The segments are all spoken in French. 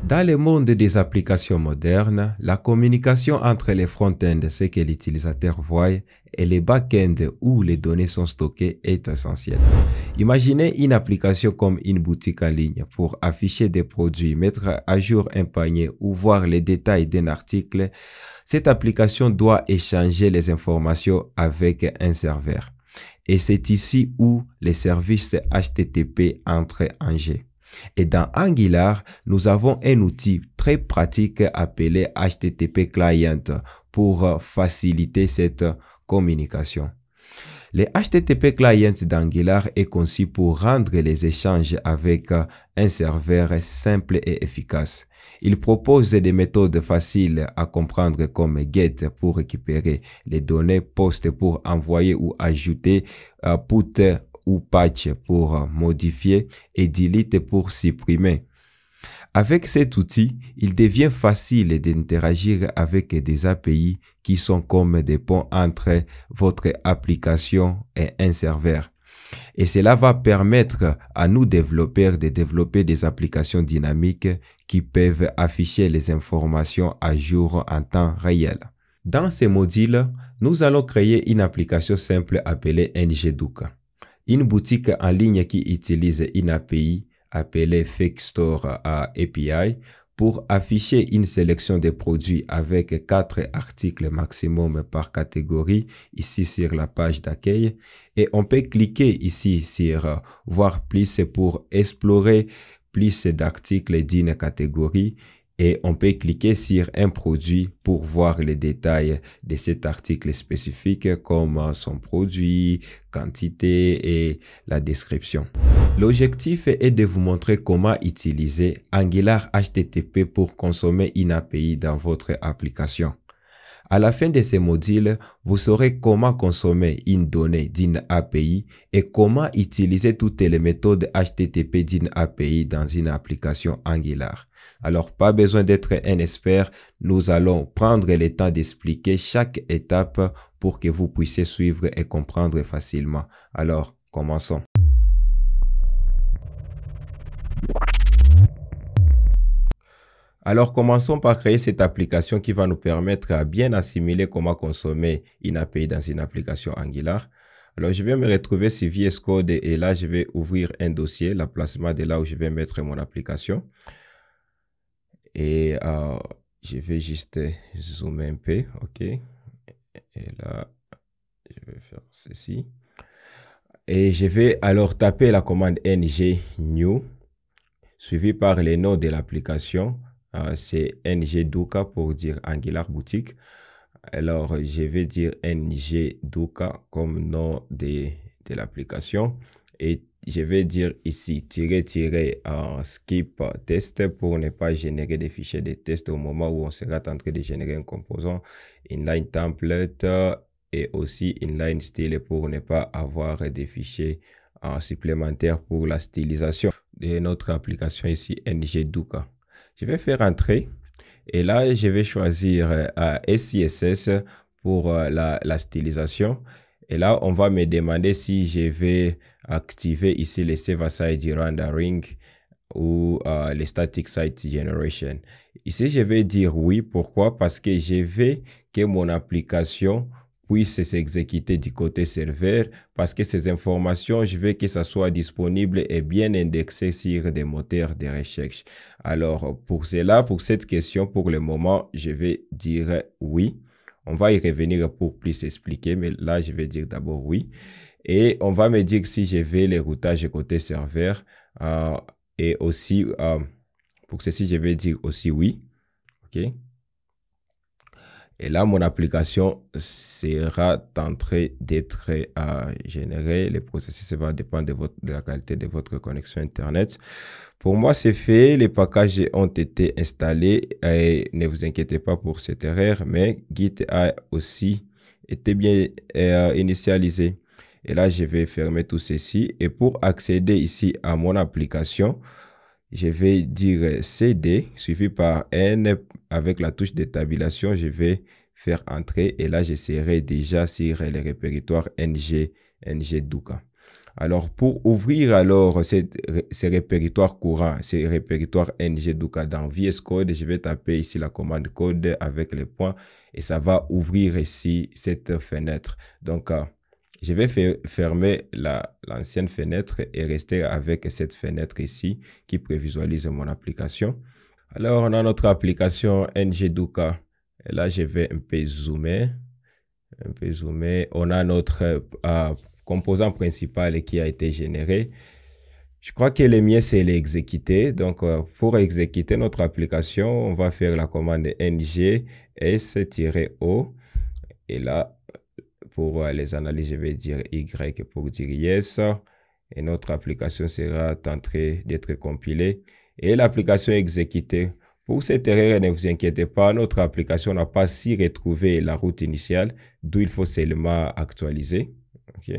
Dans le monde des applications modernes, la communication entre les front-ends, ce que l'utilisateur voit, et les back-ends où les données sont stockées est essentielle. Imaginez une application comme une boutique en ligne pour afficher des produits, mettre à jour un panier ou voir les détails d'un article. Cette application doit échanger les informations avec un serveur. Et c'est ici où les services HTTP entrent en jeu. Et dans Angular, nous avons un outil très pratique appelé HTTP Client pour faciliter cette communication. Le HTTP Client d'Angular est conçu pour rendre les échanges avec un serveur simple et efficace. Il propose des méthodes faciles à comprendre comme GET pour récupérer les données, POST pour envoyer ou ajouter, PUT ou patch pour modifier et delete pour supprimer. Avec cet outil, il devient facile d'interagir avec des API qui sont comme des ponts entre votre application et un serveur. Et cela va permettre à nous développeurs de développer des applications dynamiques qui peuvent afficher les informations à jour en temps réel. Dans ce module, nous allons créer une application simple appelée NGDuka. Une boutique en ligne qui utilise une API appelée Fake Store API pour afficher une sélection de produits avec 4 articles maximum par catégorie ici sur la page d'accueil. Et on peut cliquer ici sur voir plus pour explorer plus d'articles d'une catégorie. Et on peut cliquer sur un produit pour voir les détails de cet article spécifique comme son produit, quantité et la description. L'objectif est de vous montrer comment utiliser Angular HTTP pour consommer une API dans votre application. À la fin de ce module, vous saurez comment consommer une donnée d'une API et comment utiliser toutes les méthodes HTTP d'une API dans une application Angular. Alors, pas besoin d'être un expert, nous allons prendre le temps d'expliquer chaque étape pour que vous puissiez suivre et comprendre facilement. Alors, commençons. Alors, commençons par créer cette application qui va nous permettre à bien assimiler comment consommer une API dans une application Angular. Alors, je vais me retrouver sur VS Code et là, je vais ouvrir un dossier, l'emplacement de là où je vais mettre mon application. Et je vais juste zoomer un peu, ok. Et là, je vais faire ceci. Et je vais alors taper la commande ng new, suivi par le nom de l'application. C'est NGDuka pour dire Angular Boutique. Alors, je vais dire NGDuka comme nom de l'application. Et je vais dire ici skip test pour ne pas générer des fichiers de test au moment où on sera en train de générer un composant, inline template et aussi inline style pour ne pas avoir des fichiers supplémentaires pour la stylisation de notre application ici NGDuka. Je vais faire entrer et là je vais choisir SCSS pour la stylisation. Et là, on va me demander si je vais activer ici le server-side rendering ou le static site generation. Ici, je vais dire oui. Pourquoi? Parce que je veux que mon application puisse s'exécuter du côté serveur. Parce que ces informations, je veux que ça soit disponible et bien indexé sur des moteurs de recherche. Alors, pour cela, pour cette question, pour le moment, je vais dire oui. On va y revenir pour plus expliquer, mais là, je vais dire d'abord oui. Et on va me dire si je vais le routage côté serveur. Et aussi, pour ceci, je vais dire aussi oui. OK. Et là, mon application sera en train d'être générée. Le processus va dépendre de la qualité de votre connexion Internet. Pour moi, c'est fait. Les packages ont été installés. Et ne vous inquiétez pas pour cette erreur, mais Git a aussi été bien initialisé. Et là, je vais fermer tout ceci. Et pour accéder ici à mon application, je vais dire CD suivi par N avec la touche de tabulation. Je vais faire entrer et là, je serai déjà sur le répertoire NGDuka. Alors, pour ouvrir alors ces répertoires courants, ces répertoires ngDoka dans VS Code, je vais taper ici la commande code avec les points et ça va ouvrir ici cette fenêtre. Donc, je vais fermer l'ancienne fenêtre et rester avec cette fenêtre ici qui prévisualise mon application. Alors, on a notre application ngDoka. Et là, je vais un peu zoomer. On a notre composant principal qui a été généré. Je crois que le mien, c'est l'exécuter. Donc, pour exécuter notre application, on va faire la commande ng s-o. Et là, pour les analyses, je vais dire y pour dire yes. Et notre application sera en train d'être compilée. Et l'application exécutée. Pour cette erreur, ne vous inquiétez pas, notre application n'a pas si retrouvé la route initiale, d'où il faut seulement actualiser. OK.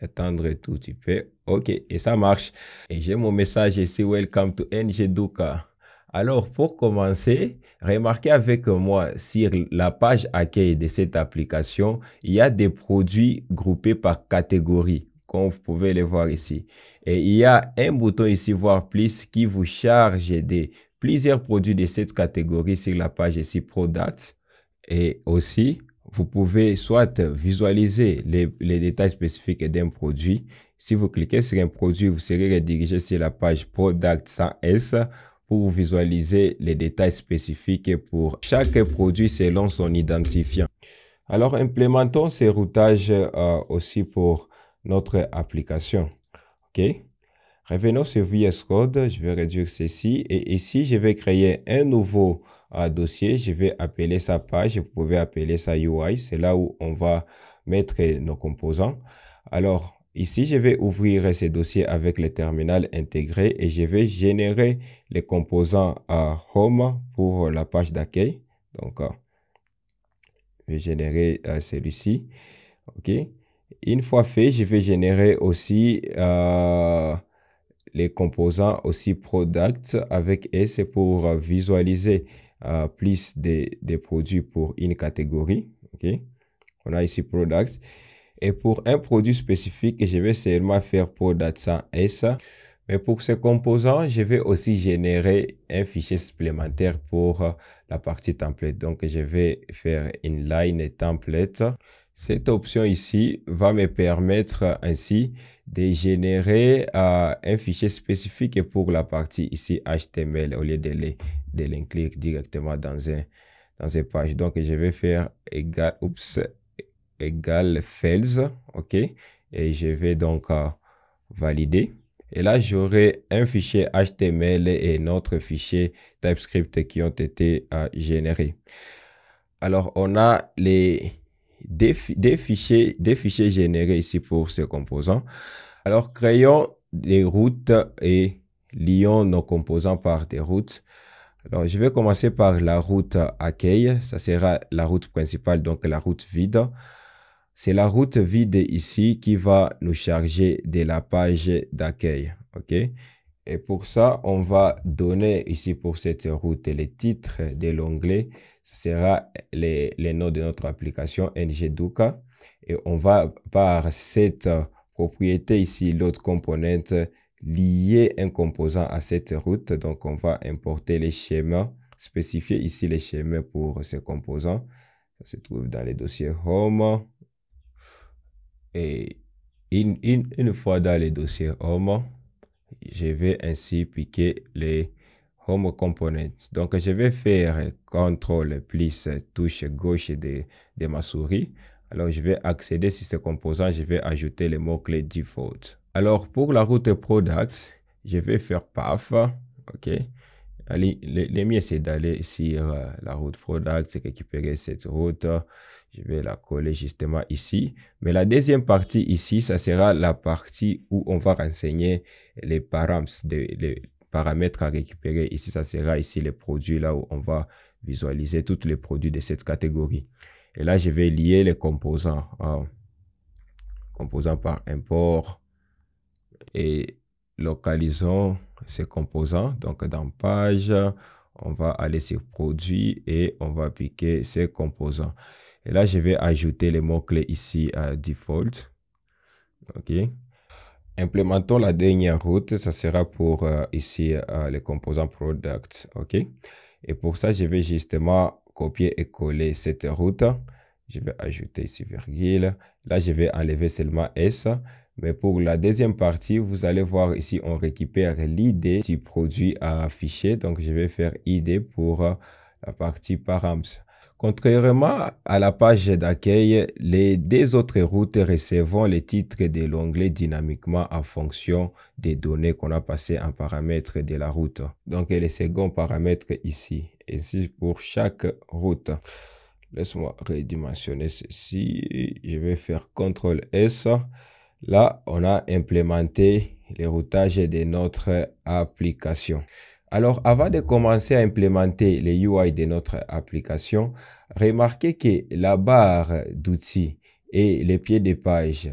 Attendre tout petit peu. OK, et ça marche. Et j'ai mon message ici, Welcome to ngDoka. Alors, pour commencer, remarquez avec moi sur la page accueil de cette application, il y a des produits groupés par catégorie, comme vous pouvez les voir ici. Et il y a un bouton ici, voir plus, qui vous charge de plusieurs produits de cette catégorie sur la page ici, Products. Et aussi, vous pouvez soit visualiser les détails spécifiques d'un produit. Si vous cliquez sur un produit, vous serez redirigé sur la page Product sans S pour visualiser les détails spécifiques pour chaque produit selon son identifiant. Alors, implémentons ces routages aussi pour notre application. OK? Revenons sur VS Code, je vais réduire ceci et ici, je vais créer un nouveau dossier. Je vais appeler sa page, vous pouvez appeler ça UI, c'est là où on va mettre nos composants. Alors, ici, je vais ouvrir ce dossier avec le terminal intégré et je vais générer les composants à Home pour la page d'accueil. Donc, je vais générer celui-ci. OK. Une fois fait, je vais générer aussi les composants aussi Product avec S pour visualiser plus des produits pour une catégorie. Okay. On a ici Product. Et pour un produit spécifique, je vais seulement faire Product sans S. Mais pour ces composants, je vais aussi générer un fichier supplémentaire pour la partie template. Donc, je vais faire une line template. Cette option ici va me permettre ainsi de générer un fichier spécifique pour la partie ici HTML au lieu de l'inclure directement dans une page. Donc, je vais faire égal fields, OK, et je vais donc valider. Et là, j'aurai un fichier HTML et notre fichier TypeScript qui ont été générés. Alors, on a des fichiers générés ici pour ce composant. Alors, créons des routes et lions nos composants par des routes. Alors, je vais commencer par la route accueil. Ça sera la route principale, donc la route vide. C'est la route vide ici qui va nous charger de la page d'accueil. OK? Et pour ça, on va donner ici pour cette route les titres de l'onglet. Ce sera les noms de notre application ngDoka. Et on va par cette propriété ici, l'autre componente, lier un composant à cette route. Donc, on va importer les schémas, spécifier ici les schémas pour ces composants. Ça se trouve dans les dossiers Home. Et une fois dans les dossiers Home, je vais ainsi piquer les Home Components. Donc, je vais faire CTRL plus touche gauche de ma souris. Alors, je vais accéder sur ce composant. Je vais ajouter le mot-clé Default. Alors, pour la route Products, je vais faire Path. OK. Le mieux, c'est d'aller sur la route Products, récupérer cette route. Je vais la coller justement ici. Mais la deuxième partie ici, ça sera la partie où on va renseigner les paramètres à récupérer. Ici, ça sera ici les produits, là où on va visualiser tous les produits de cette catégorie. Et là, je vais lier les composants. Composants par import. Et localisons ces composants. Donc, dans page, on va aller sur produit et on va piquer ces composants. Et là, je vais ajouter les mots-clés ici à default. OK. Implémentons la dernière route. Ça sera pour ici les composants product. OK. Et pour ça, je vais justement copier et coller cette route. Je vais ajouter ici virgule. Là, je vais enlever seulement S. Mais pour la deuxième partie, vous allez voir ici, on récupère l'ID du produit à afficher. Donc, je vais faire ID pour la partie params. Contrairement à la page d'accueil, les deux autres routes recevront les titres de l'onglet dynamiquement en fonction des données qu'on a passées en paramètres de la route. Donc, le second paramètre ici. Ici, pour chaque route. Laisse-moi redimensionner ceci. Je vais faire CTRL S. Là, on a implémenté le routage de notre application. Alors, avant de commencer à implémenter les UI de notre application, remarquez que la barre d'outils et les pieds de page,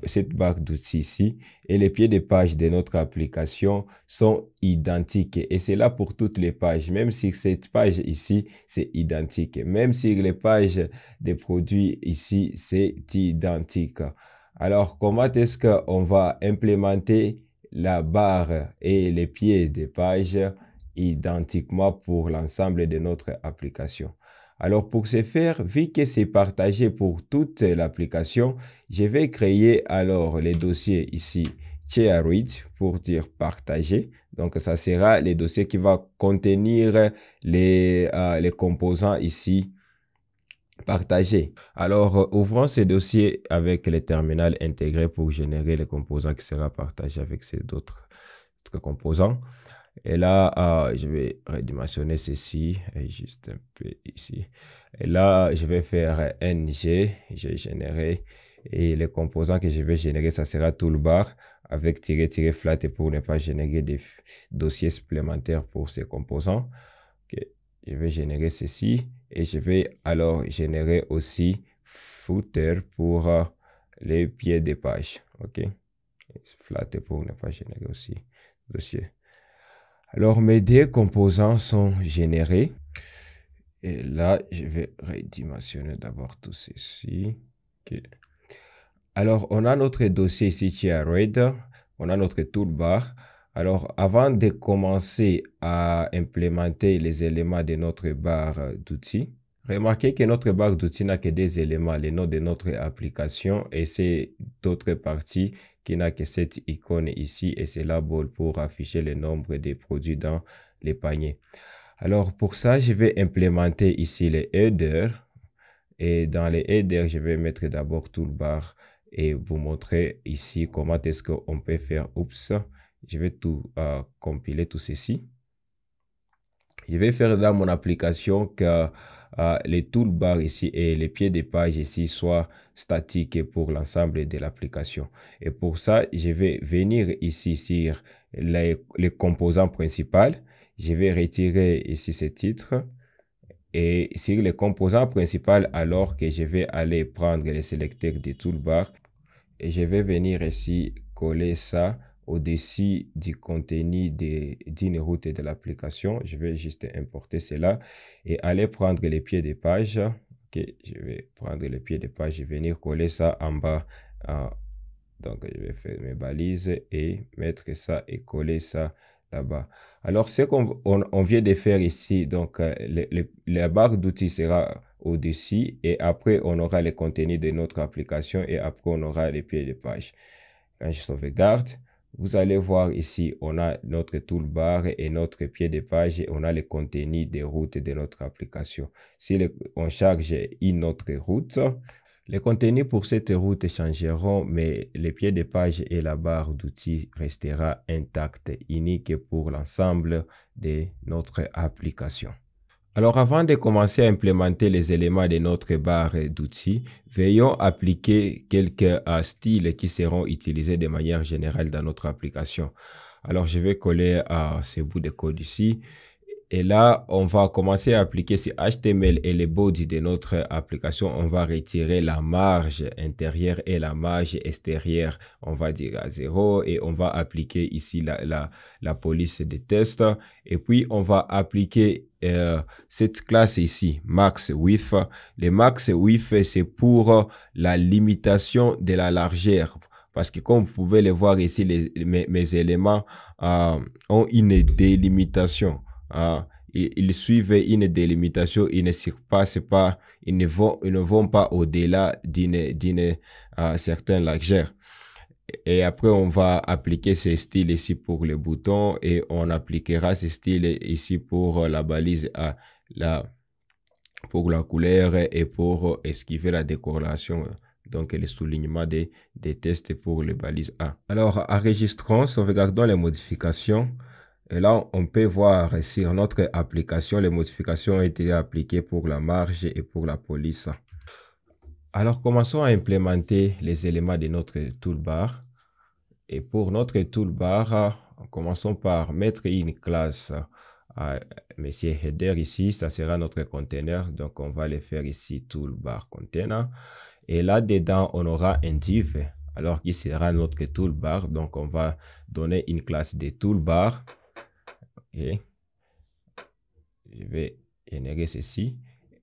cette barre d'outils ici, et les pieds de page de notre application sont identiques. Et c'est là pour toutes les pages, même si cette page ici, c'est identique. Même si les pages des produits ici, c'est identique. Alors, comment est-ce qu'on va implémenter la barre et les pieds des pages identiquement pour l'ensemble de notre application? Alors, pour ce faire, vu que c'est partagé pour toute l'application, je vais créer alors les dossiers ici shared pour dire partager. Donc, ça sera les dossiers qui vont contenir les composants ici partagés. Alors, ouvrons ces dossiers avec les terminals intégrés pour générer les composants qui sera partagé avec ces autres composants. Et là, je vais redimensionner ceci, et juste un peu ici. Et là, je vais faire ng, j'ai généré, et les composants que je vais générer, ça sera toolbar avec tiré flat pour ne pas générer des dossiers supplémentaires pour ces composants. Okay. Je vais générer ceci, et je vais alors générer aussi footer pour les pieds de page. OK. Flat pour ne pas générer aussi dossier. Alors, mes deux composants sont générés. Et là, je vais redimensionner d'abord tout ceci. Okay. Alors, on a notre dossier ici qui est Red. On a notre toolbar. Alors, avant de commencer à implémenter les éléments de notre barre d'outils, remarquez que notre barre d'outils n'a que des éléments, les noms de notre application, et c'est d'autres parties qui n'a que cette icône ici, et c'est la bolle pour afficher le nombre de produits dans les paniers. Alors pour ça, je vais implémenter ici les headers, et dans les headers, je vais mettre d'abord toolbar et vous montrer ici comment est-ce qu'on peut faire. Oups, je vais tout compiler tout ceci. Je vais faire dans mon application que les toolbars ici et les pieds de page ici soient statiques pour l'ensemble de l'application. Et pour ça, je vais venir ici sur les composants principaux. Je vais retirer ici ce titre. Et sur les composants principaux, alors que je vais aller prendre les sélecteurs des toolbars. Et je vais venir ici coller ça au-dessus du contenu d'une route de l'application. Je vais juste importer cela et aller prendre les pieds de page. Ok, je vais prendre les pieds de page et venir coller ça en bas. Donc, je vais faire mes balises et mettre ça et coller ça là-bas. Alors, ce qu'on vient de faire ici, donc, la barre d'outils sera au-dessus et après, on aura le contenu de notre application et après, on aura les pieds de page. Quand je sauvegarde, vous allez voir ici, on a notre toolbar et notre pied de page et on a le contenu des routes de notre application. Si on charge une autre route, les contenus pour cette route changeront, mais les pieds de page et la barre d'outils restera intacte, unique pour l'ensemble de notre application. Alors, avant de commencer à implémenter les éléments de notre barre d'outils, veillons appliquer quelques styles qui seront utilisés de manière générale dans notre application. Alors, je vais coller ce bout de code ici. Et là, on va commencer à appliquer ce HTML et les body de notre application. On va retirer la marge intérieure et la marge extérieure. On va dire à 0 et on va appliquer ici la police de test. Et puis, on va appliquer cette classe ici, max width. Le max width, c'est pour la limitation de la largeur. Parce que comme vous pouvez le voir ici, mes éléments ont une délimitation. Ils suivent une délimitation, ils ne surpassent pas, ils ne vont pas au-delà d'une certaine largeur. Et après, on va appliquer ces styles ici pour les boutons et on appliquera ces styles ici pour la balise A, pour la couleur et pour esquiver la décoloration. Donc, le soulignement des tests pour les balises A. Alors, enregistrons, sauvegardons les modifications. Et là, on peut voir sur notre application, les modifications ont été appliquées pour la marge et pour la police. Alors, commençons à implémenter les éléments de notre toolbar. Et pour notre toolbar, commençons par mettre une classe monsieur header ici. Ça sera notre container. Donc, on va le faire ici, toolbar container. Et là-dedans, on aura un div. Alors, qui sera notre toolbar. Donc, on va donner une classe de toolbar. Et je vais générer ceci.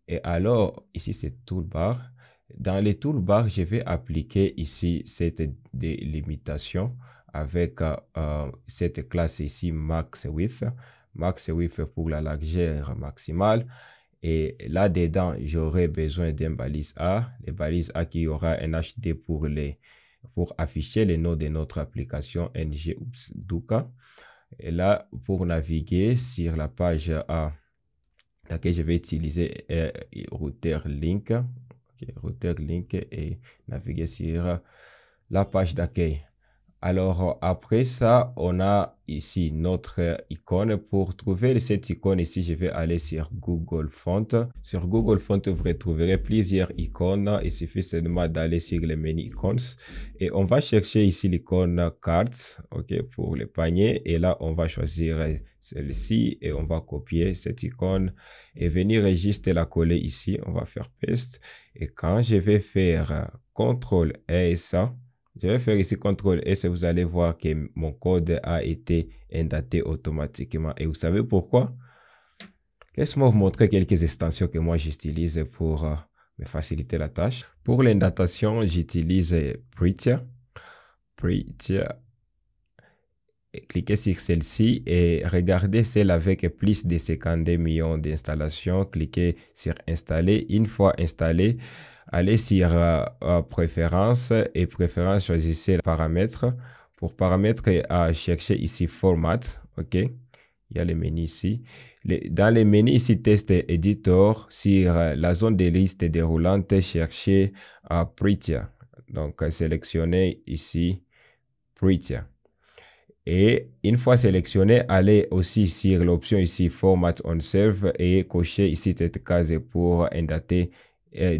Et alors, ici, c'est toolbar. Dans les toolbars, je vais appliquer ici cette délimitation avec cette classe ici, max width. Max width pour la largeur maximale. Et là-dedans, j'aurai besoin d'un balise A. Les balises A qui aura un HD pour afficher les noms de notre application ngDuka. Et là, pour naviguer sur la page A, laquelle je vais utiliser router link. Router link et naviguer sur la page d'accueil. Alors, après ça, on a ici notre icône. Pour trouver cette icône ici, je vais aller sur Google Font. Sur Google Font, vous retrouverez plusieurs icônes. Il suffit seulement d'aller sur le menu icônes. Et on va chercher ici l'icône Cards, ok, pour le panier. Et là, on va choisir celle-ci et on va copier cette icône et venir juste la coller ici. On va faire Paste. Et quand je vais faire CTRL S, je vais faire ici CTRL S et vous allez voir que mon code a été indenté automatiquement. Et vous savez pourquoi? Laisse-moi vous montrer quelques extensions que moi j'utilise pour me faciliter la tâche. Pour l'indentation, j'utilise Prettier. Cliquez sur celle-ci et regardez celle avec plus de 52 millions d'installations. Cliquez sur Installer. Une fois installé, allez sur Préférences et Préférences, choisissez Paramètres. Pour Paramètres, cherchez ici Format. OK. Il y a les menus ici. Dans les menus ici, Test Editor, sur la zone des listes déroulantes, cherchez Prettier. Donc, sélectionnez ici Prettier. Et une fois sélectionné, allez aussi sur l'option ici Format on Save et cochez ici cette case pour indenter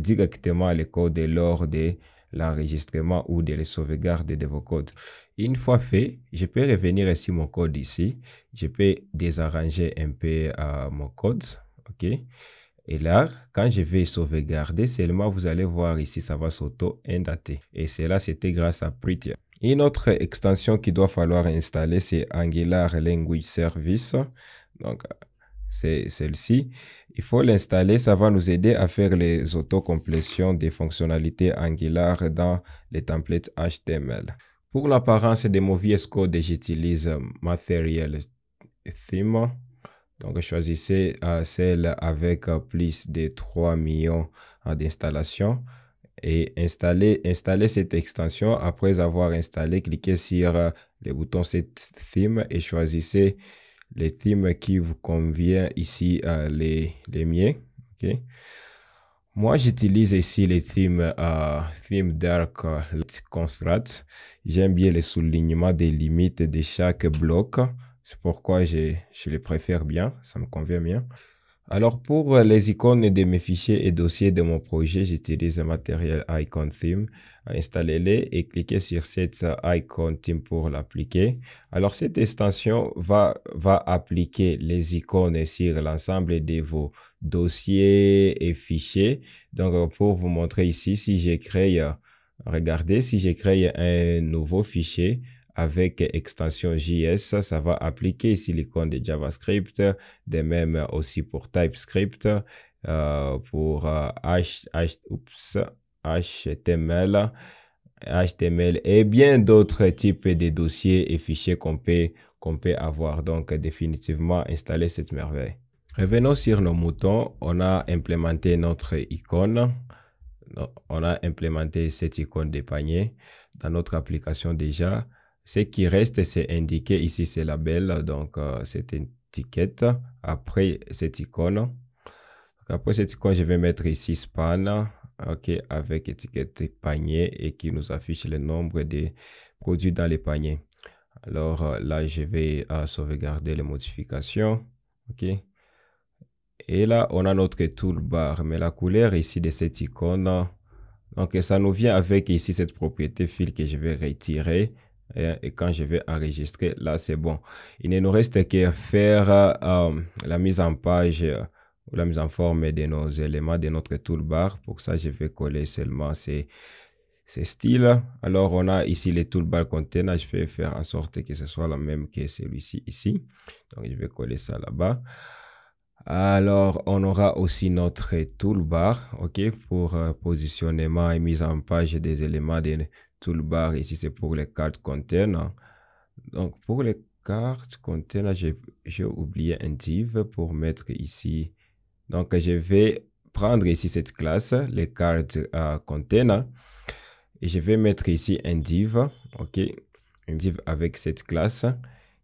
directement le code lors de l'enregistrement ou de la sauvegarde de vos codes. Une fois fait, je peux revenir ici mon code ici. Je peux désarranger un peu mon code. OK. Et là, quand je vais sauvegarder, seulement vous allez voir ici, ça va s'auto-indater. Et cela, c'était grâce à Prettier. Une autre extension qu'il doit falloir installer, c'est Angular Language Service. Donc, c'est celle-ci. Il faut l'installer. Ça va nous aider à faire les autocomplétions des fonctionnalités Angular dans les templates HTML. Pour l'apparence de mon VS Code, j'utilise Material Theme. Donc, choisissez celle avec plus de 3 millions d'installations. Et installer cette extension. Après avoir installé, cliquez sur le bouton Set Theme et choisissez les themes qui vous convient ici, les miens. Okay. Moi, j'utilise ici les themes Theme Dark Construct. J'aime bien le soulignement des limites de chaque bloc. C'est pourquoi je les préfère bien. Ça me convient bien. Alors, pour les icônes de mes fichiers et dossiers de mon projet, j'utilise Material Icon Theme. Installez-les et cliquez sur cette Icon Theme pour l'appliquer. Alors, cette extension va appliquer les icônes sur l'ensemble de vos dossiers et fichiers. Donc, pour vous montrer ici, si j'ai créé, regardez, si j'ai créé un nouveau fichier, avec extension JS, ça va appliquer ici l'icône de JavaScript, de même aussi pour TypeScript, pour HTML, HTML et bien d'autres types de dossiers et fichiers qu'on peut avoir. Donc, définitivement, installer cette merveille. Revenons sur nos moutons. On a implémenté notre icône. On a implémenté cette icône de panier dans notre application déjà. Ce qui reste, c'est indiqué ici, c'est label. Donc, cette étiquette après cette icône. Après cette icône, je vais mettre ici span, ok, avec étiquette panier et qui nous affiche le nombre de produits dans les paniers. Alors là, je vais sauvegarder les modifications, ok. Et là, on a notre toolbar, mais la couleur ici de cette icône, donc ça nous vient avec ici cette propriété fil que je vais retirer. Et quand je vais enregistrer, là, c'est bon. Il ne nous reste qu'à faire la mise en page ou la mise en forme de nos éléments de notre toolbar. Pour ça, je vais coller seulement ces styles. Alors, on a ici les toolbar container. Je vais faire en sorte que ce soit la même que celui-ci ici. Donc, je vais coller ça là-bas. Alors, on aura aussi notre toolbar, ok, pour positionnement et mise en page des éléments de toolbar. Ici, c'est pour les cartes container. Donc, pour les cartes container, j'ai oublié un div pour mettre ici. Donc, je vais prendre ici cette classe, les cartes container, et je vais mettre ici un div, ok, un div avec cette classe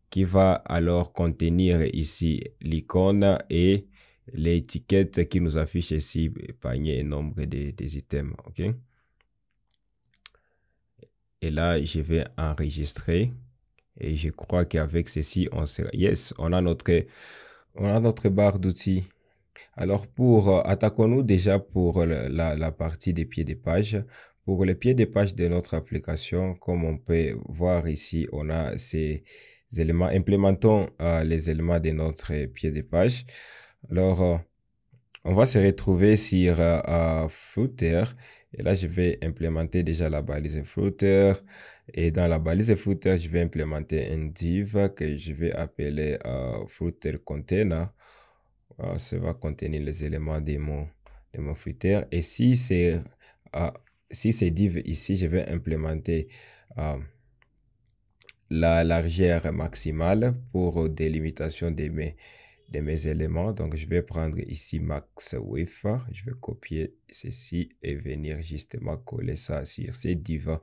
qui va alors contenir ici l'icône et l'étiquette qui nous affiche ici panier et nombre des items, ok. Et là, je vais enregistrer et je crois qu'avec ceci, on sera, yes, on a notre barre d'outils. Alors, attaquons-nous déjà pour la partie des pieds de page. Pour les pieds de page de notre application, comme on peut voir ici, on a ces éléments. Implémentons les éléments de notre pied de page. Alors, on va se retrouver sur footer. Et là, je vais implémenter déjà la balise footer. Et dans la balise footer, je vais implémenter un div que je vais appeler footer container. Ça va contenir les éléments de mon footer. Et si c'est div ici, je vais implémenter la largeur maximale pour délimitation de mes éléments. Donc, je vais prendre ici max width. Je vais copier ceci et venir justement coller ça sur ces divs.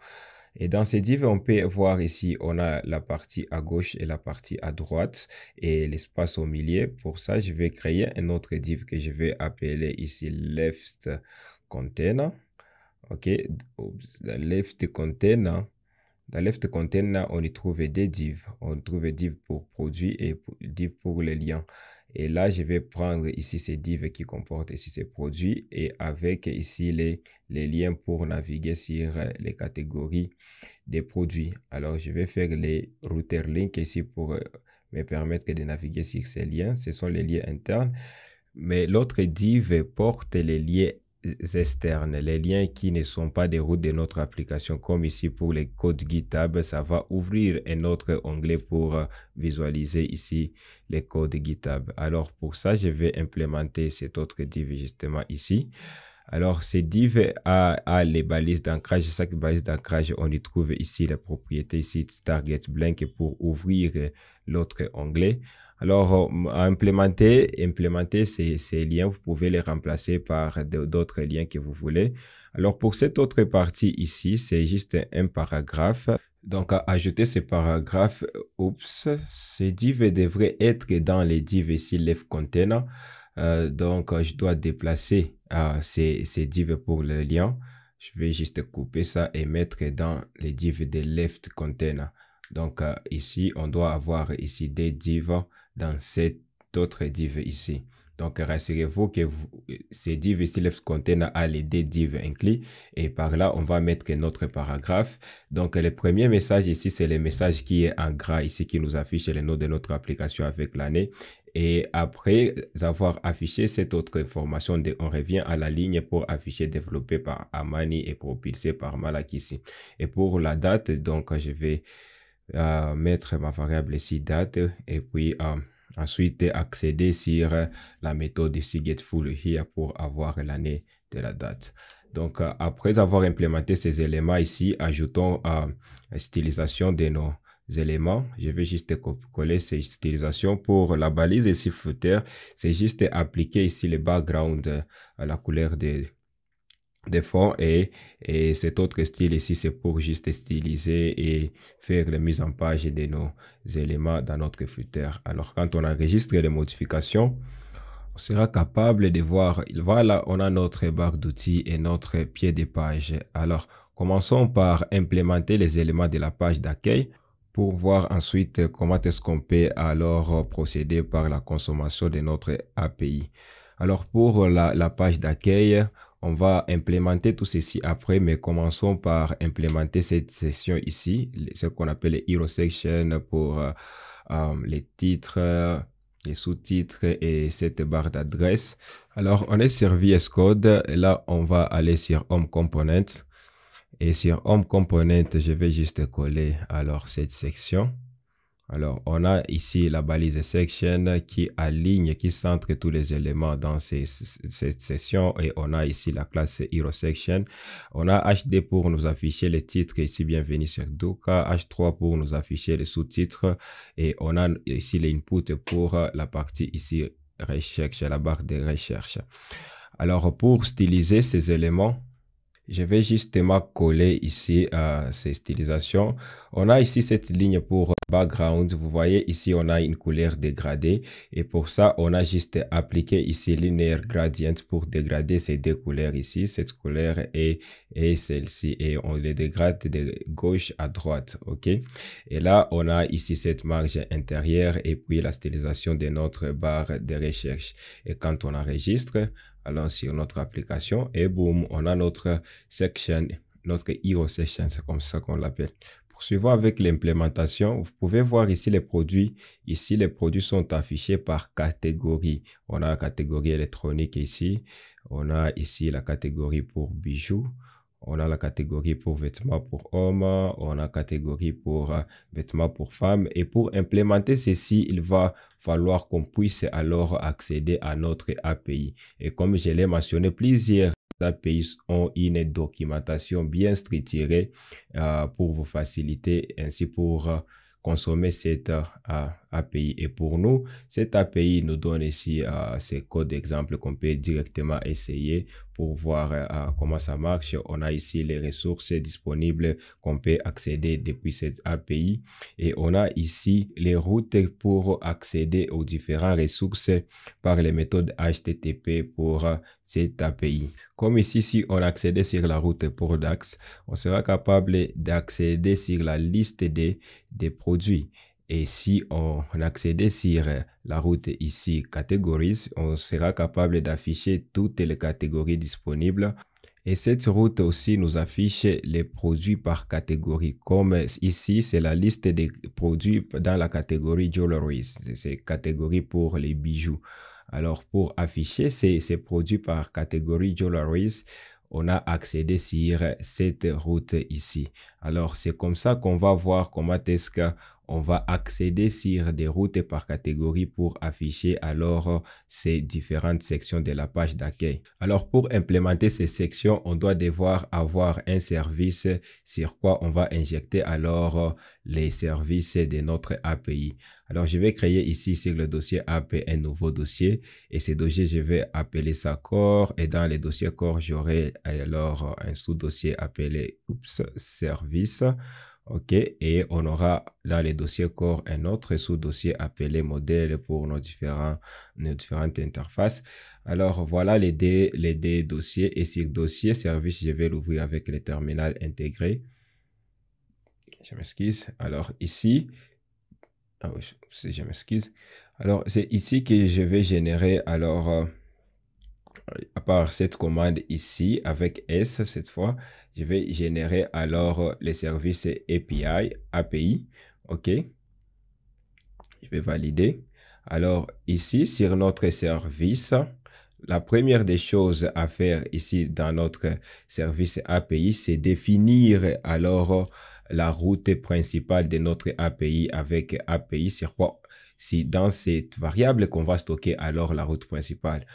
Et dans ces divs, on peut voir ici, on a la partie à gauche et la partie à droite et l'espace au milieu. Pour ça, je vais créer un autre div que je vais appeler ici left container. OK, dans left container. Dans left container, on y trouve des divs. On trouve div pour produits et div pour les liens. Et là, je vais prendre ici ces divs qui comportent ici ces produits et avec ici les liens pour naviguer sur les catégories des produits. Alors, je vais faire les router links ici pour me permettre de naviguer sur ces liens. Ce sont les liens internes. Mais l'autre div porte les liens externes, les liens qui ne sont pas des routes de notre application, comme ici pour les codes GitHub, ça va ouvrir un autre onglet pour visualiser ici les codes GitHub. Alors pour ça, je vais implémenter cet autre div justement ici. Alors, ces div a les balises d'ancrage. Chaque balise d'ancrage, on y trouve ici la propriété ici target blank pour ouvrir l'autre onglet. Alors, à implémenter ces liens, vous pouvez les remplacer par d'autres liens que vous voulez. Alors, pour cette autre partie ici, c'est juste un paragraphe. Donc, à ajouter ce paragraphe, ces div devraient être dans les div ici left container. Donc, je dois déplacer ces divs pour le lien. Je vais juste couper ça et mettre dans les divs de left container. Donc, ici, on doit avoir ici des divs dans cet autre div ici. Donc, rassurez-vous que ces div ici left container a les deux divs inclus. Et par là, on va mettre notre paragraphe. Donc, le premier message ici, c'est le message qui est en gras ici, qui nous affiche le nom de notre application avec l'année. Et après avoir affiché cette autre information, on revient à la ligne pour afficher développé par Amani et propulsé par Malak ici. Et pour la date, donc je vais mettre ma variable ici date et puis ensuite accéder sur la méthode ici getFullHere pour avoir l'année de la date. Donc, après avoir implémenté ces éléments ici, ajoutons la stylisation de nos éléments. Je vais juste coller ces stylisations pour la balise ici footer. C'est juste appliquer ici le background à la couleur des fonds et cet autre style ici, c'est pour juste styliser et faire la mise en page de nos éléments dans notre footer. Alors, quand on enregistre les modifications, on sera capable de voir, voilà, on a notre barre d'outils et notre pied de page. Alors, commençons par implémenter les éléments de la page d'accueil pour voir ensuite comment est-ce qu'on peut alors procéder par la consommation de notre API. Alors, pour la page d'accueil, on va implémenter tout ceci après, mais commençons par implémenter cette section ici, ce qu'on appelle les hero section pour les titres, les sous-titres et cette barre d'adresse. Alors, on est sur VS Code. Et là, on va aller sur Home Component. Et sur Home Component, je vais juste coller alors cette section. Alors, on a ici la balise section qui aligne, qui centre tous les éléments dans cette section. Et on a ici la classe hero section. On a HD pour nous afficher les titres ici, bienvenue sur Docker. H3 pour nous afficher les sous-titres. Et on a ici l'input pour la partie ici recherche, la barre de recherche. Alors, pour styliser ces éléments, je vais justement coller ici ces stylisations. On a ici cette ligne pour background. Vous voyez ici, on a une couleur dégradée. Et pour ça, on a juste appliqué ici linear gradient pour dégrader ces deux couleurs ici, cette couleur et celle-ci. Et on les dégrade de gauche à droite. OK? Et là, on a ici cette marge intérieure et puis la stylisation de notre barre de recherche. Et quand on enregistre, allons sur notre application et boum, on a notre section, notre hero section, c'est comme ça qu'on l'appelle. Poursuivons avec l'implémentation. Vous pouvez voir ici les produits. Ici, les produits sont affichés par catégorie. On a la catégorie électronique ici. On a ici la catégorie pour bijoux. On a la catégorie pour vêtements pour hommes, on a la catégorie pour vêtements pour femmes. Et pour implémenter ceci, il va falloir qu'on puisse alors accéder à notre API. Et comme je l'ai mentionné, plusieurs API ont une documentation bien structurée pour vous faciliter, ainsi pour consommer cette API. Et pour nous, cette API nous donne ici ces codes d'exemple qu'on peut directement essayer pour voir comment ça marche. On a ici les ressources disponibles qu'on peut accéder depuis cette API. Et on a ici les routes pour accéder aux différentes ressources par les méthodes HTTP pour cette API. Comme ici, si on accède sur la route Products, on sera capable d'accéder sur la liste des produits. Et si on accède sur la route ici Categories, on sera capable d'afficher toutes les catégories disponibles. Et cette route aussi nous affiche les produits par catégorie. Comme ici, c'est la liste des produits dans la catégorie Jewelries. C'est catégorie pour les bijoux. Alors, pour afficher ces produits par catégorie Jewelries, on a accédé sur cette route ici. Alors, c'est comme ça qu'on va voir comment est-ce qu'on va accéder sur des routes par catégorie pour afficher alors ces différentes sections de la page d'accueil. Alors, pour implémenter ces sections, on doit devoir avoir un service sur quoi on va injecter alors les services de notre API. Alors, je vais créer ici sur le dossier API un nouveau dossier et ce dossier, je vais appeler ça core et dans les dossiers core, j'aurai alors un sous-dossier appelé service. OK, et on aura dans les dossiers core un autre sous-dossier appelé modèle pour nos différentes interfaces. Alors, voilà les deux dossiers et sur dossier service, je vais l'ouvrir avec le terminal intégré. Je m'excuse. Alors, ici, je m'excuse. Alors, c'est ici que je vais générer alors à part cette commande ici avec S cette fois, je vais générer alors les services API. OK. Je vais valider. Alors ici sur notre service, la première des choses à faire ici dans notre service API, c'est définir alors la route principale de notre API avec API sur quoi, si dans cette variable qu'on va stocker alors la route principale.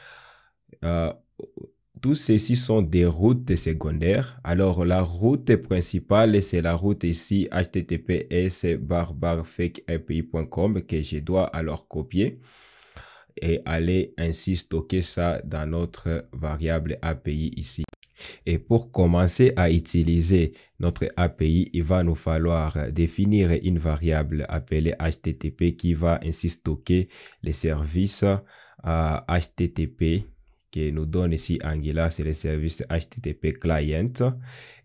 tous ceci sont des routes secondaires. Alors, la route principale, c'est la route ici, https://fakeapi.com que je dois alors copier et aller ainsi stocker ça dans notre variable API ici. Et pour commencer à utiliser notre API, il va nous falloir définir une variable appelée HTTP qui va ainsi stocker les services HTTP qui nous donne ici Angular, c'est le service HTTP client.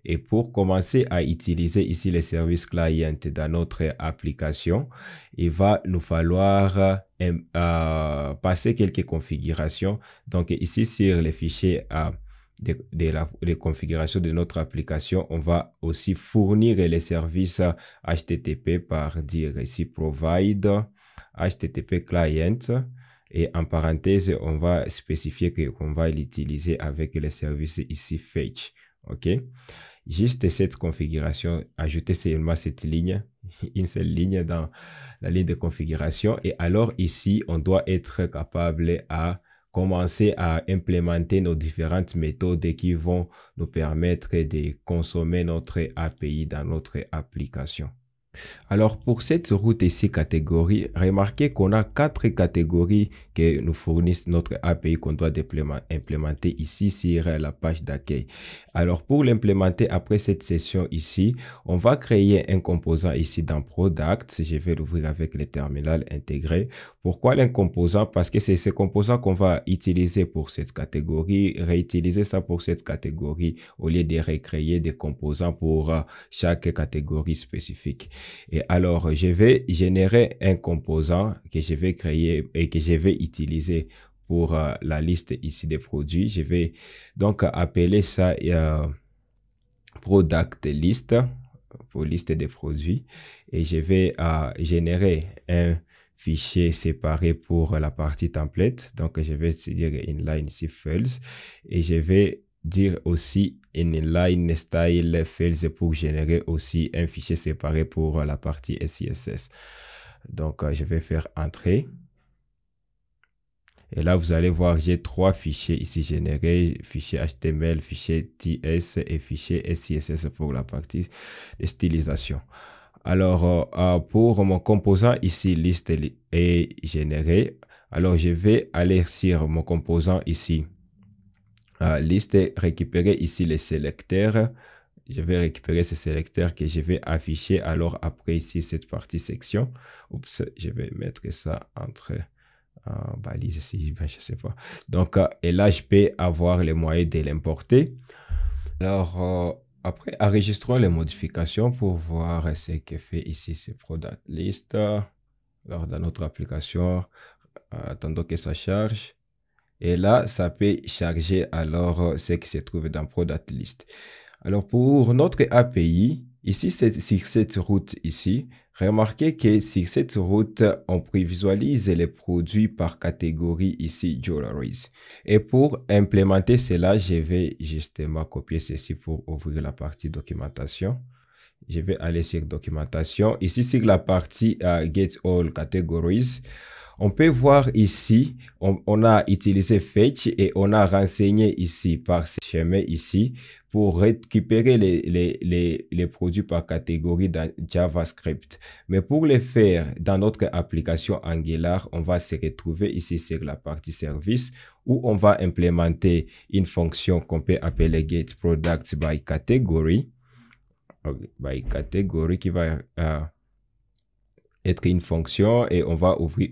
Et pour commencer à utiliser ici les services client dans notre application, il va nous falloir passer quelques configurations. Donc ici sur les fichiers des configurations de notre application, on va aussi fournir les services HTTP par dire ici provide HTTP client et en parenthèse on va spécifier qu'on va l'utiliser avec les services ici fetch. Ok, juste cette configuration, ajouter seulement cette ligne, une seule ligne dans la ligne de configuration, et alors ici on doit être capable à commencer à implémenter nos différentes méthodes qui vont nous permettre de consommer notre API dans notre application. Alors pour cette route ici catégorie, remarquez qu'on a 4 catégories que nous fournissent notre API qu'on doit implémenter ici sur la page d'accueil. Alors pour l'implémenter après cette session ici, on va créer un composant ici dans Product. Je vais l'ouvrir avec le terminal intégré. Pourquoi un composant? Parce que c'est ce composant qu'on va utiliser pour cette catégorie, réutiliser ça pour cette catégorie au lieu de recréer des composants pour chaque catégorie spécifique. Et alors, je vais générer un composant que je vais créer et que je vais utiliser pour la liste ici des produits. Je vais donc appeler ça product list pour liste des produits. Et je vais générer un fichier séparé pour la partie template. Donc, je vais dire inline ici fields et je vais dire aussi inline style fields pour générer aussi un fichier séparé pour la partie CSS. Donc, je vais faire entrer. Et là, vous allez voir, j'ai 3 fichiers ici générés, fichier HTML, fichier TS et fichier CSS pour la partie de stylisation. Alors, pour mon composant ici, liste est généré. Alors, je vais aller sur mon composant ici. Liste, récupérer ici les sélecteurs. Je vais récupérer ces sélecteurs que je vais afficher alors après ici cette partie section. Oups, je vais mettre ça entre balises ici, ben, je sais pas. Donc, et là, je peux avoir les moyens de l'importer. Alors, après, enregistrons les modifications pour voir ce que fait ici ce product list. Alors, dans notre application, attendons que ça charge. Et là, ça peut charger alors ce qui se trouve dans product list. Alors, pour notre API, ici, c'est sur cette route ici. Remarquez que sur cette route, on prévisualise les produits par catégorie ici, jewelries. Et pour implémenter cela, je vais justement copier ceci pour ouvrir la partie documentation. Je vais aller sur documentation. Ici, sur la partie get all categories, on peut voir ici, on a utilisé fetch et on a renseigné ici par ce chemin ici pour récupérer les produits par catégorie dans JavaScript. Mais pour le faire dans notre application Angular, on va se retrouver ici sur la partie service où on va implémenter une fonction qu'on peut appeler getProducts by category. By category qui va être une fonction et on va ouvrir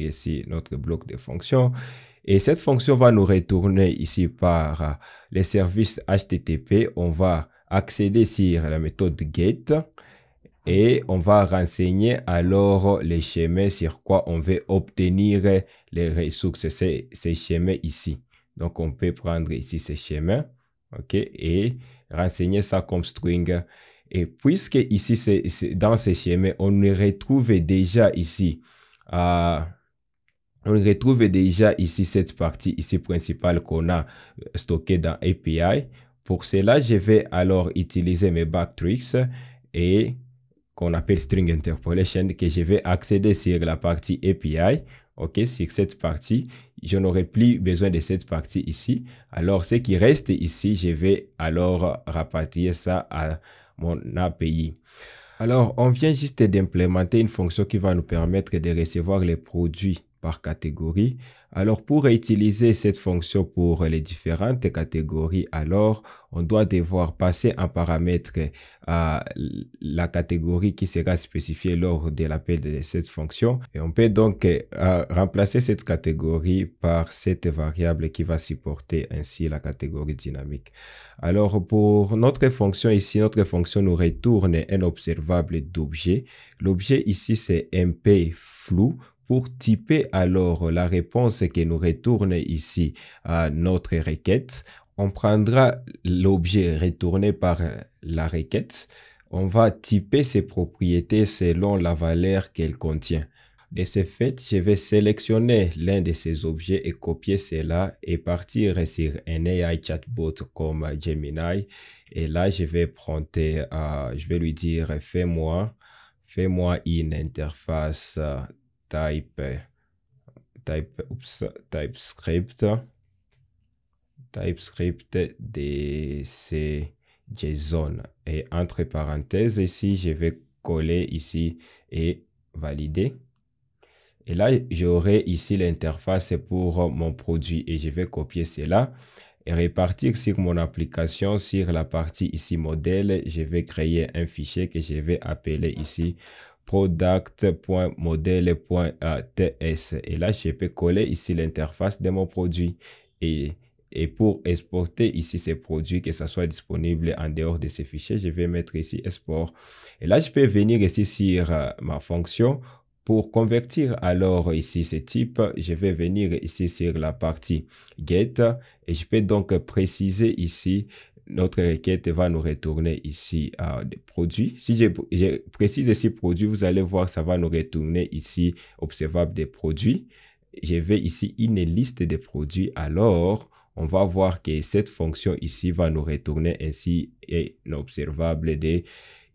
ici notre bloc de fonctions et cette fonction va nous retourner ici par les services HTTP. On va accéder sur la méthode get et on va renseigner alors les chemins sur quoi on veut obtenir les ressources, ces chemins ici. Donc on peut prendre ici ces chemins, ok, et renseigner ça comme string. Et puisque ici, dans ces schémas, on retrouve déjà ici, cette partie ici principale qu'on a stockée dans API. Pour cela, je vais alors utiliser mes backtricks et qu'on appelle string interpolation, que je vais accéder sur la partie API. OK, sur cette partie, je n'aurai plus besoin de cette partie ici. Alors, ce qui reste ici, je vais alors rapatrier ça à mon API. Alors, on vient juste d'implémenter une fonction qui va nous permettre de recevoir les produits par catégorie. Alors, pour utiliser cette fonction pour les différentes catégories, alors, on doit devoir passer un paramètre à la catégorie qui sera spécifiée lors de l'appel de cette fonction. Et on peut donc remplacer cette catégorie par cette variable qui va supporter ainsi la catégorie dynamique. Alors, pour notre fonction ici, notre fonction nous retourne un observable d'objet. L'objet ici, c'est MP flou. Pour typer alors la réponse que nous retourne ici à notre requête, on prendra l'objet retourné par la requête. On va typer ses propriétés selon la valeur qu'elle contient. De ce fait, je vais sélectionner l'un de ces objets et copier cela et partir sur un AI chatbot comme Gemini. Et là, je vais je vais lui dire, fais-moi une interface TypeScript DC JSON. Et entre parenthèses, ici, je vais coller ici et valider. Et là, j'aurai ici l'interface pour mon produit et je vais copier cela et repartir sur mon application, sur la partie ici modèle. Je vais créer un fichier que je vais appeler ici product.modèle.ts. Et là, je peux coller ici l'interface de mon produit. Et pour exporter ici ces produits, que ça soit disponible en dehors de ces fichiers, je vais mettre ici export. Et là, je peux venir ici sur ma fonction. Pour convertir alors ici ce type, je vais venir ici sur la partie get et je peux donc préciser ici, notre requête va nous retourner ici des produits. Si je précise ici produit, vous allez voir ça va nous retourner ici observable des produits. Je vais ici une liste de produits. Alors, on va voir que cette fonction ici va nous retourner ainsi un observable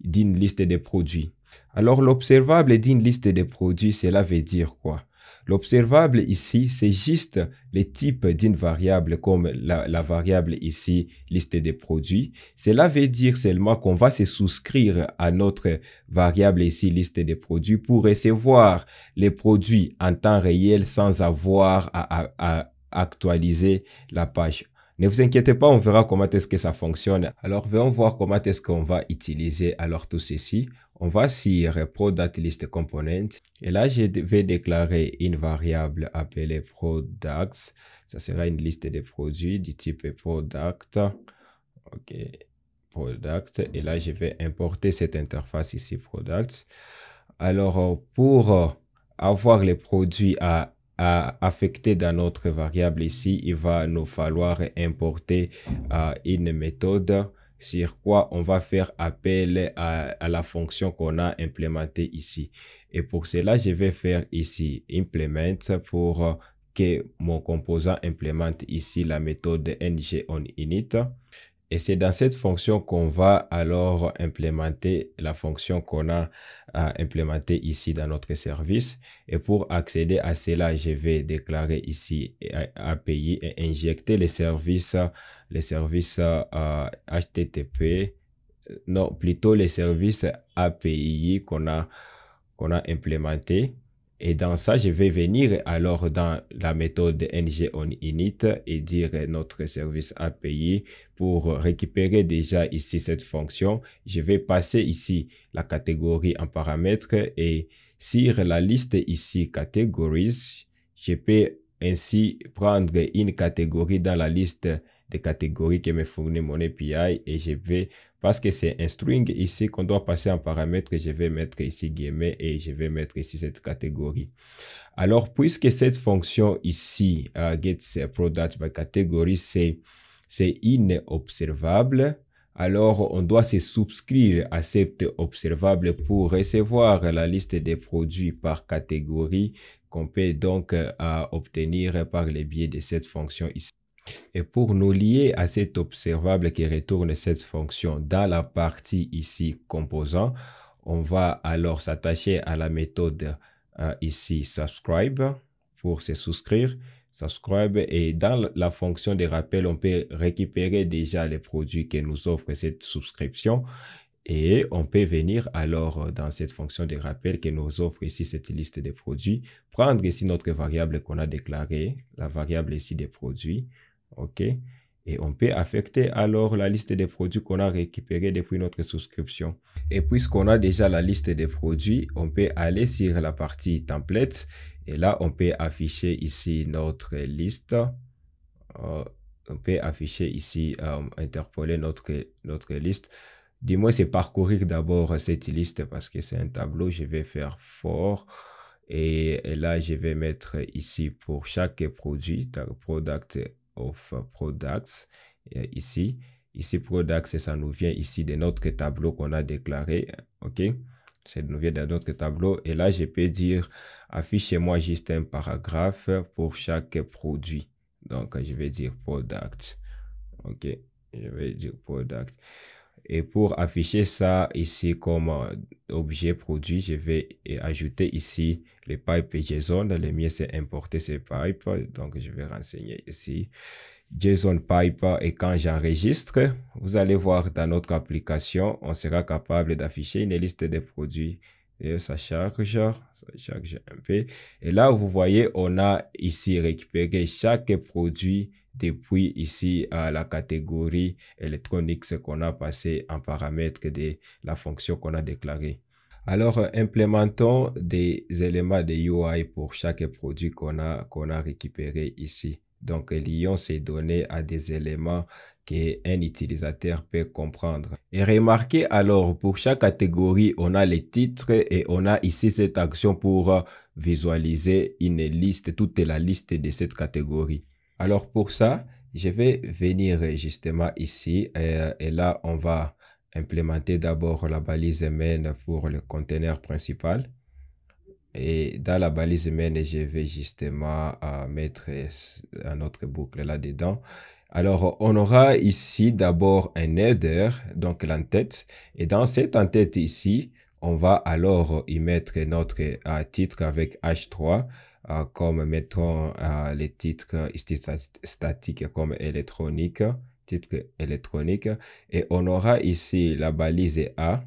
d'une liste de produits. Alors, l'observable d'une liste de produits, cela veut dire quoi? L'observable ici, c'est juste le type d'une variable comme la variable ici, liste de produits. Cela veut dire seulement qu'on va se souscrire à notre variable ici, liste de produits pour recevoir les produits en temps réel sans avoir à actualiser la page. Ne vous inquiétez pas, on verra comment est-ce que ça fonctionne. Alors, venons voir comment est-ce qu'on va utiliser alors tout ceci. On va sur product.list.component et là, je vais déclarer une variable appelée products. Ça sera une liste de produits du type product. OK, product. Et là, je vais importer cette interface ici, product. Alors, pour avoir les produits à affecter dans notre variable ici, il va nous falloir importer une méthode sur quoi on va faire appel à la fonction qu'on a implémentée ici. Et pour cela, je vais faire ici implement pour que mon composant implémente ici la méthode ngOnInit. Et c'est dans cette fonction qu'on va alors implémenter la fonction qu'on a implémentée ici dans notre service. Et pour accéder à cela, je vais déclarer ici API et injecter les services HTTP, non, plutôt les services API qu'on a implémenté. Et dans ça, je vais venir alors dans la méthode ngOnInit et dire notre service API pour récupérer déjà ici cette fonction. Je vais passer ici la catégorie en paramètre et sur la liste ici categories, je peux ainsi prendre une catégorie dans la liste des catégories que me fournit mon API et je vais, parce que c'est un string ici qu'on doit passer en paramètre, je vais mettre ici guillemets et je vais mettre ici cette catégorie. Alors, puisque cette fonction ici, getProduct by category, c'est inobservable, alors on doit se souscrire à cette observable pour recevoir la liste des produits par catégorie qu'on peut donc obtenir par le biais de cette fonction ici. Et pour nous lier à cet observable qui retourne cette fonction dans la partie ici composant, on va alors s'attacher à la méthode ici subscribe pour se souscrire, subscribe, et dans la fonction de rappel, on peut récupérer déjà les produits que nous offre cette souscription. Et on peut venir alors dans cette fonction de rappel qui nous offre ici cette liste de produits, prendre ici notre variable qu'on a déclarée, la variable ici des produits, ok, et on peut affecter alors la liste des produits qu'on a récupérés depuis notre souscription. Et puisqu'on a déjà la liste des produits, on peut aller sur la partie template et là on peut afficher ici notre liste. On peut afficher ici, interpoler notre liste. Du moins, c'est parcourir d'abord cette liste parce que c'est un tableau. Je vais faire fort et là, je vais mettre ici pour chaque produit, product of products. Ici, products, ça nous vient ici de notre tableau qu'on a déclaré. OK? Ça nous vient de notre tableau. Et là, je peux dire, affichez-moi juste un paragraphe pour chaque produit. Donc, je vais dire product. OK? Je vais dire product. Et pour afficher ça ici comme objet produit, je vais ajouter ici les pipes JSON. Le mien, c'est importer ces pipes. Donc, je vais renseigner ici JSON pipe. Et quand j'enregistre, vous allez voir dans notre application, on sera capable d'afficher une liste de produits. Et ça charge un peu. Et là, vous voyez, on a ici récupéré chaque produit depuis ici à la catégorie Electronics qu'on a passé en paramètre de la fonction qu'on a déclarée. Alors, implémentons des éléments de UI pour chaque produit qu'on a récupéré ici. Donc, lions ces données à des éléments qu'un utilisateur peut comprendre. Et remarquez alors, pour chaque catégorie, on a les titres et on a ici cette action pour visualiser une liste, toute la liste de cette catégorie. Alors pour ça, je vais venir justement ici et là, on va implémenter d'abord la balise main pour le conteneur principal. Et dans la balise main, je vais justement mettre notre boucle là-dedans. Alors, on aura ici d'abord un header, donc l'entête. Et dans cette entête ici, on va alors y mettre notre titre avec H3. Comme mettons les titres statiques comme électronique, titre électronique. Et on aura ici la balise A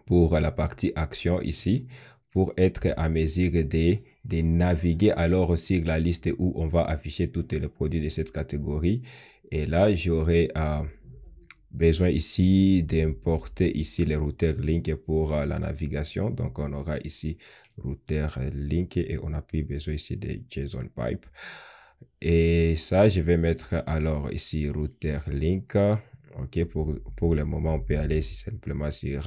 pour la partie action ici, pour être à mesure de naviguer alors sur la liste où on va afficher tous les produits de cette catégorie. Et là, j'aurai besoin ici d'importer ici les routeurs link pour la navigation. Donc, on aura ici routeur link et on n'a plus besoin ici de JSON pipe. Et ça, je vais mettre alors ici routeur link. OK, pour le moment, on peut aller simplement sur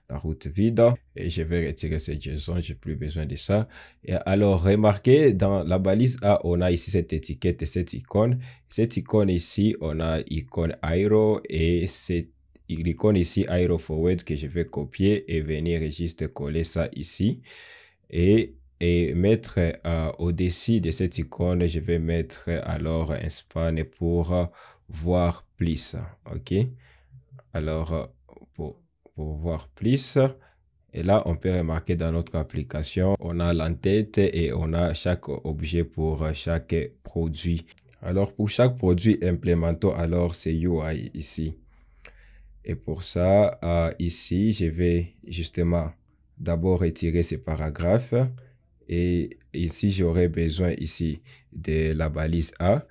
la route vide. Et je vais retirer ce JSON, j'ai plus besoin de ça. Et alors, remarquez, dans la balise A, on a ici cette étiquette et cette icône. Cette icône ici, on a icône Aero et cette icône ici, Aero Forward, que je vais copier et venir juste coller ça ici. Et mettre au-dessus de cette icône, je vais mettre alors un span pour voir plus. OK, alors pour voir plus, et là on peut remarquer dans notre application on a l'entête et on a chaque objet pour chaque produit. Alors pour chaque produit, implémentons alors ces UI ici. Et pour ça, ici je vais justement d'abord retirer ces paragraphes. Et ici, j'aurai besoin ici de la balise A.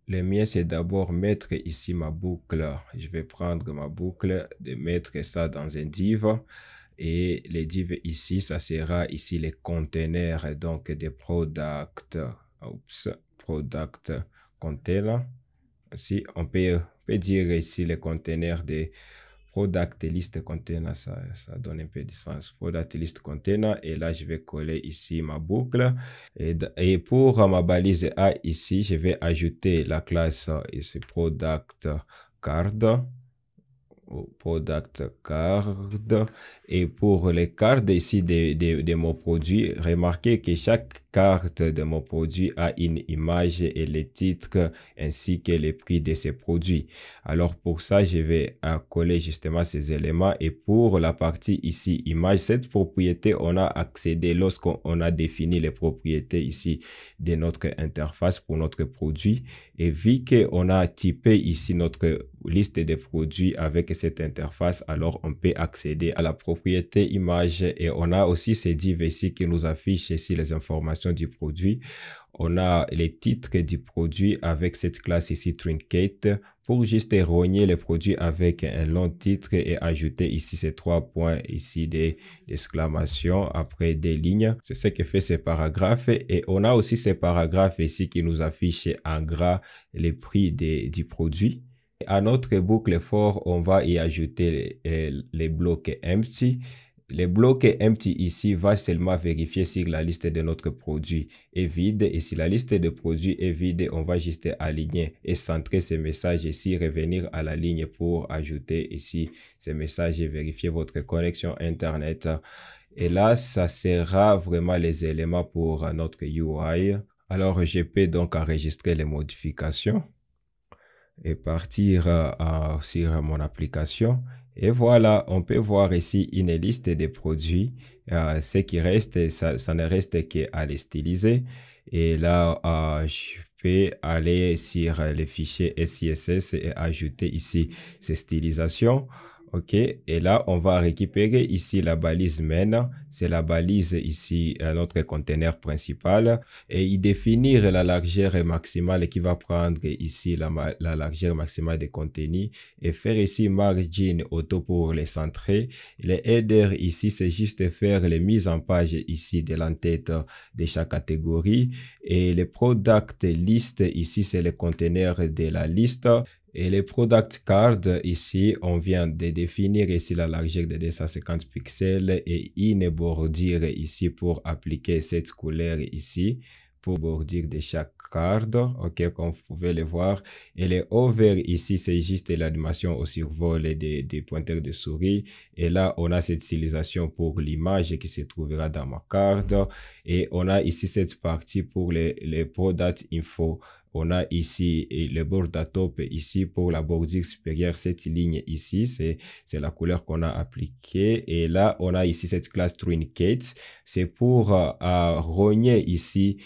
Le mien, c'est d'abord mettre ici ma boucle. Je vais prendre ma boucle, de mettre ça dans un div. Et les divs ici, ça sera ici les containers, donc des product. Oups, product container. Ici, on peut dire ici les containers des product list container, ça donne un peu de sens. Product list container, et là je vais coller ici ma boucle. Et pour ma balise A ici, je vais ajouter la classe ici product card. product card. Et pour les cartes ici de mon produit, remarquez que chaque carte de mon produit a une image et les titres ainsi que les prix de ces produits. Alors pour ça, je vais coller justement ces éléments. Et pour la partie ici image, cette propriété, on a accédé lorsqu'on a défini les propriétés ici de notre interface pour notre produit. Et vu qu'on a typé ici notre liste de produits avec cette interface, alors on peut accéder à la propriété image et on a aussi ces divs ici qui nous affichent ici les informations du produit. On a les titres du produit avec cette classe ici Trinket pour juste rogner les produits avec un long titre et ajouter ici ces 3 points ici d'exclamation après des lignes. C'est ce que fait ces paragraphes et on a aussi ces paragraphes ici qui nous affichent en gras les prix du produit. À notre boucle for, on va y ajouter les blocs empty. Les blocs empty ici va seulement vérifier si la liste de notre produit est vide. Et si la liste de produits est vide, on va juste aligner et centrer ces messages ici, revenir à la ligne pour ajouter ici ces messages et vérifier votre connexion Internet. Et là, ça sera vraiment les éléments pour notre UI. Alors, je peux donc enregistrer les modifications et partir sur mon application. Et voilà, on peut voir ici une liste des produits. Ce qui reste, ça ne reste qu'à les styliser. Et là, je peux aller sur les fichiers SCSS et ajouter ici ces stylisations. OK, et là, on va récupérer ici la balise main. C'est la balise ici, notre conteneur principal. Et y définir la largeur maximale qui va prendre ici la largeur maximale des contenus. Et faire ici margin auto pour les centrer. Les headers ici, c'est juste faire les mises en page ici de l'entête de chaque catégorie. Et les product list ici, c'est le conteneur de la liste. Et les product cards ici, on vient de définir ici la largeur de 250 pixels et une bordure ici pour appliquer cette couleur ici pour bordure de chaque card. OK, comme vous pouvez le voir. Et les over ici, c'est juste l'animation au survol des pointeurs de souris. Et là, on a cette stylisation pour l'image qui se trouvera dans ma carte. Et on a ici cette partie pour les product info. On a ici le border top ici pour la bordure supérieure, cette ligne ici, c'est la couleur qu'on a appliquée. Et là, on a ici cette classe Trinket. C'est pour rogner ici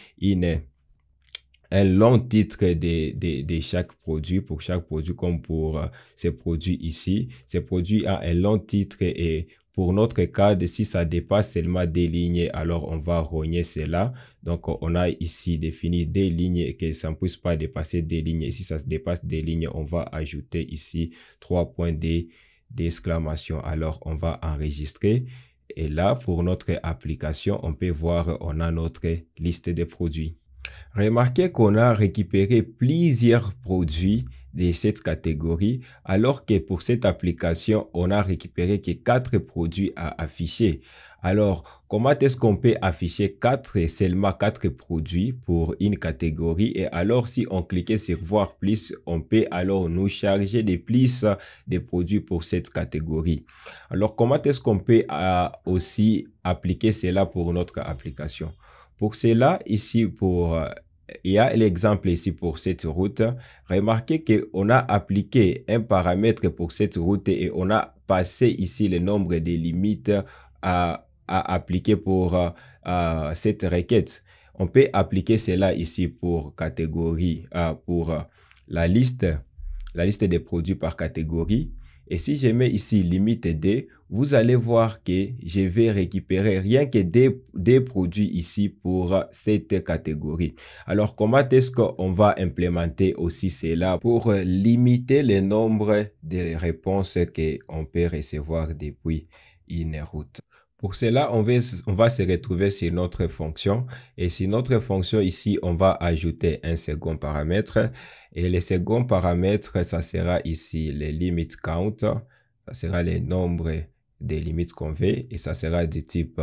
un long titre de chaque produit, pour chaque produit comme pour ces produits ici. Ces produits a un long titre et pour notre cas, si ça dépasse seulement des lignes, alors on va rogner cela. Donc, on a ici défini des lignes et que ça ne puisse pas dépasser des lignes. Et si ça se dépasse des lignes, on va ajouter ici 3 points d'exclamation. Alors, on va enregistrer. Et là, pour notre application, on peut voir, on a notre liste de produits. Remarquez qu'on a récupéré plusieurs produits de cette catégorie, alors que pour cette application, on a récupéré que 4 produits à afficher. Alors, comment est-ce qu'on peut afficher seulement 4 produits pour une catégorie? Et alors, si on cliquait sur voir plus, on peut alors nous charger de plus de produits pour cette catégorie. Alors, comment est-ce qu'on peut aussi appliquer cela pour notre application? Pour cela, ici, il y a l'exemple ici pour cette route. Remarquez qu'on a appliqué un paramètre pour cette route et on a passé ici le nombre de limites à appliquer pour cette requête. On peut appliquer cela ici pour catégorie, pour la liste des produits par catégorie. Et si je mets ici limite D, vous allez voir que je vais récupérer rien que des produits ici pour cette catégorie. Alors, comment est-ce qu'on va implémenter aussi cela pour limiter le nombre de réponses qu'on peut recevoir depuis une route? Pour cela, on va se retrouver sur notre fonction. Et sur notre fonction ici, on va ajouter un second paramètre. Et le second paramètre, ça sera ici le limit count. Ça sera le nombre des limites qu'on veut et ça sera du type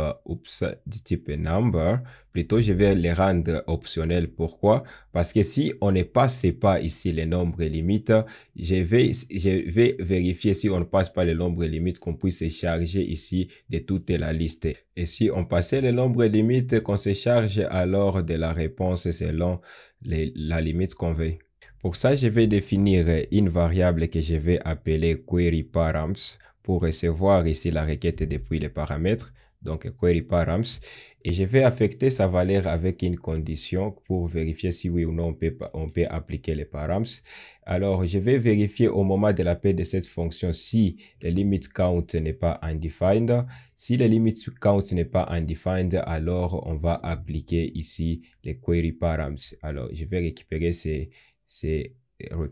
number. Plutôt, je vais les rendre optionnels. Pourquoi? Parce que si on ne passe pas ici les nombres limites, je vais vérifier si on ne passe pas les nombres limites qu'on puisse se charger ici de toute la liste. Et si on passait les nombres limites qu'on se charge alors de la réponse selon la limite qu'on veut. Pour ça, je vais définir une variable que je vais appeler queryParams pour recevoir ici la requête depuis les paramètres, donc queryParams, et je vais affecter sa valeur avec une condition pour vérifier si oui ou non on peut appliquer les params. Alors, je vais vérifier au moment de l'appel de cette fonction si le limit count n'est pas undefined. Si le limit count n'est pas undefined, alors on va appliquer ici les queryParams. Alors, je vais récupérer ces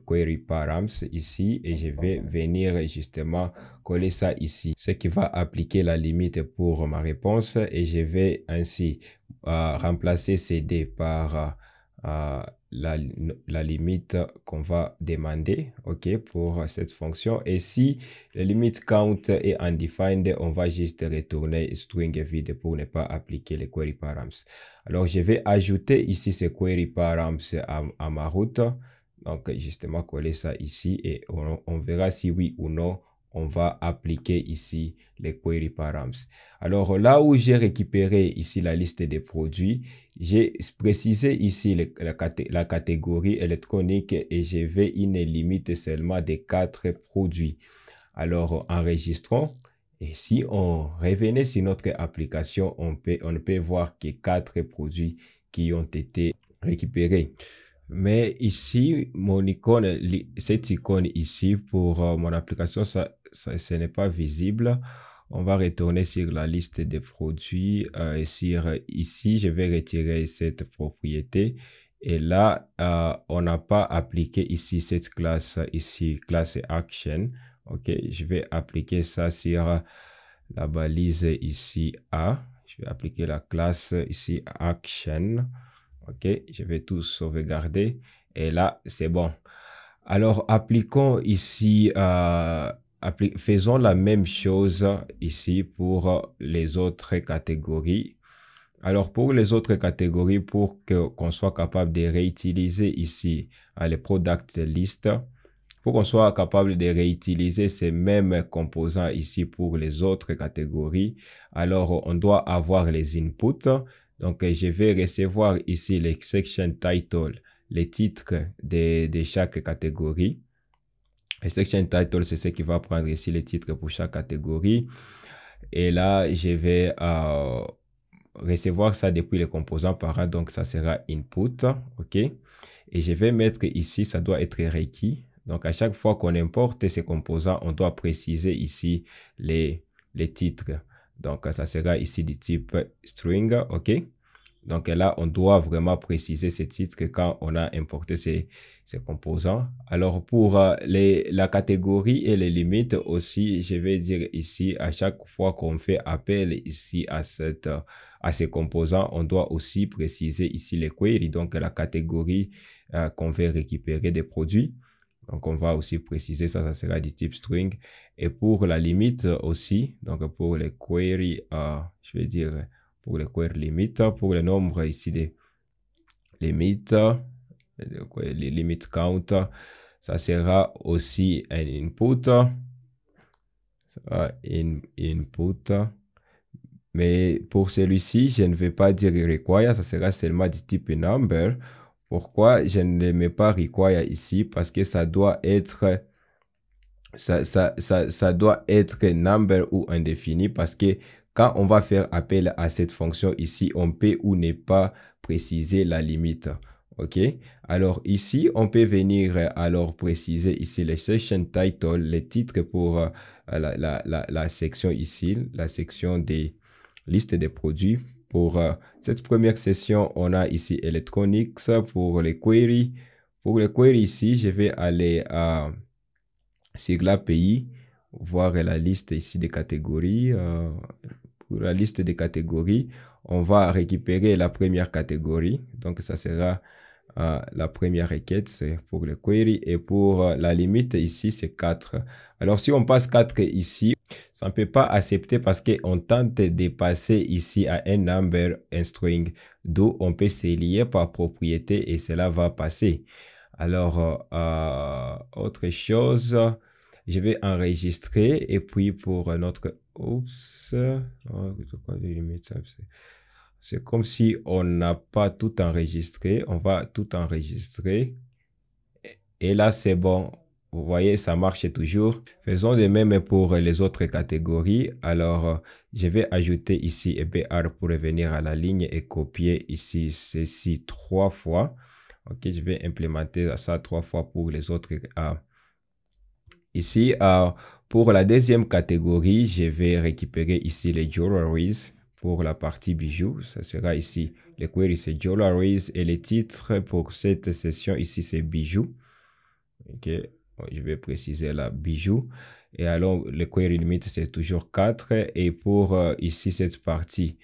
queryParams ici et je vais venir justement coller ça ici, ce qui va appliquer la limite pour ma réponse et je vais ainsi remplacer cd par la limite qu'on va demander, ok, pour cette fonction. Et si le limit count est undefined, on va juste retourner string vide pour ne pas appliquer les queryParams. Alors je vais ajouter ici ces queryParams à ma route. Donc, justement, coller ça ici et on verra si oui ou non on va appliquer ici les queryParams. Alors, là où j'ai récupéré ici la liste des produits, j'ai précisé ici la catégorie électronique et je vais une limite seulement de 4 produits. Alors, enregistrons. Et si on revenait sur notre application, on ne peut voir que 4 produits qui ont été récupérés. Mais ici, mon icône, cette icône ici pour mon application, ce n'est pas visible. On va retourner sur la liste des produits et ici, je vais retirer cette propriété. Et là, on n'a pas appliqué ici cette classe ici, classe action. Ok, je vais appliquer ça sur la balise ici A. Je vais appliquer la classe ici action. Ok, je vais tout sauvegarder et là, c'est bon. Alors, appliquons ici, faisons la même chose ici pour les autres catégories. Alors, pour les autres catégories, pour qu'on soit capable de réutiliser ici les product list, pour qu'on soit capable de réutiliser ces mêmes composants ici pour les autres catégories, alors on doit avoir les inputs. Donc, je vais recevoir ici les section title, les titres de chaque catégorie. Les section title, c'est ce qui va prendre ici les titres pour chaque catégorie. Et là, je vais recevoir ça depuis les composants parents. Donc, ça sera input. OK. Et je vais mettre ici, ça doit être requis. Donc, à chaque fois qu'on importe ces composants, on doit préciser ici les titres. Donc, ça sera ici du type string, ok? Donc là, on doit vraiment préciser ces titres quand on a importé ces composants. Alors, pour la catégorie et les limites aussi, je vais dire ici, à chaque fois qu'on fait appel ici à ces composants, on doit aussi préciser ici les queries, donc la catégorie qu'on veut récupérer des produits. Donc, on va aussi préciser ça, ça sera du type string. Et pour la limite aussi, donc pour les queries, je vais dire pour les queries limites, pour le nombre ici des limites, les limites count, ça sera aussi un input. Input. Mais pour celui-ci, je ne vais pas dire require, ça sera seulement du type number. Pourquoi je ne mets pas require ici? Parce que ça doit être ça doit être number ou indéfini, parce que quand on va faire appel à cette fonction ici, on peut ou ne pas préciser la limite. Ok, alors ici on peut venir alors préciser ici les section title, les titres pour la section ici, la section des listes des produits. Pour cette première session, on a ici Electronics. Pour les queries, ici, je vais aller sur l'API, voir la liste ici des catégories. Pour la liste des catégories, on va récupérer la première catégorie. Donc, ça sera La première requête, c'est pour le query. Et pour la limite ici, c'est 4. Alors, si on passe 4 ici, ça ne peut pas accepter parce qu'on tente de passer ici à un number, un string, d'où on peut se lier par propriété et cela va passer. Alors, autre chose, je vais enregistrer et puis pour notre... Oups, c'est comme si on n'a pas tout enregistré. On va tout enregistrer. Et là, c'est bon. Vous voyez, ça marche toujours. Faisons de même pour les autres catégories. Alors, je vais ajouter ici BR pour revenir à la ligne et copier ici ceci 3 fois. Ok, je vais implémenter ça 3 fois pour les autres. Ici, pour la deuxième catégorie, je vais récupérer ici les jewelries. Pour la partie bijoux, ça sera ici. Le query, c'est jewelries et les titres pour cette session ici, c'est bijoux. Ok, bon, je vais préciser là, bijoux. Et alors, le query limite, c'est toujours 4. Et pour ici, cette partie,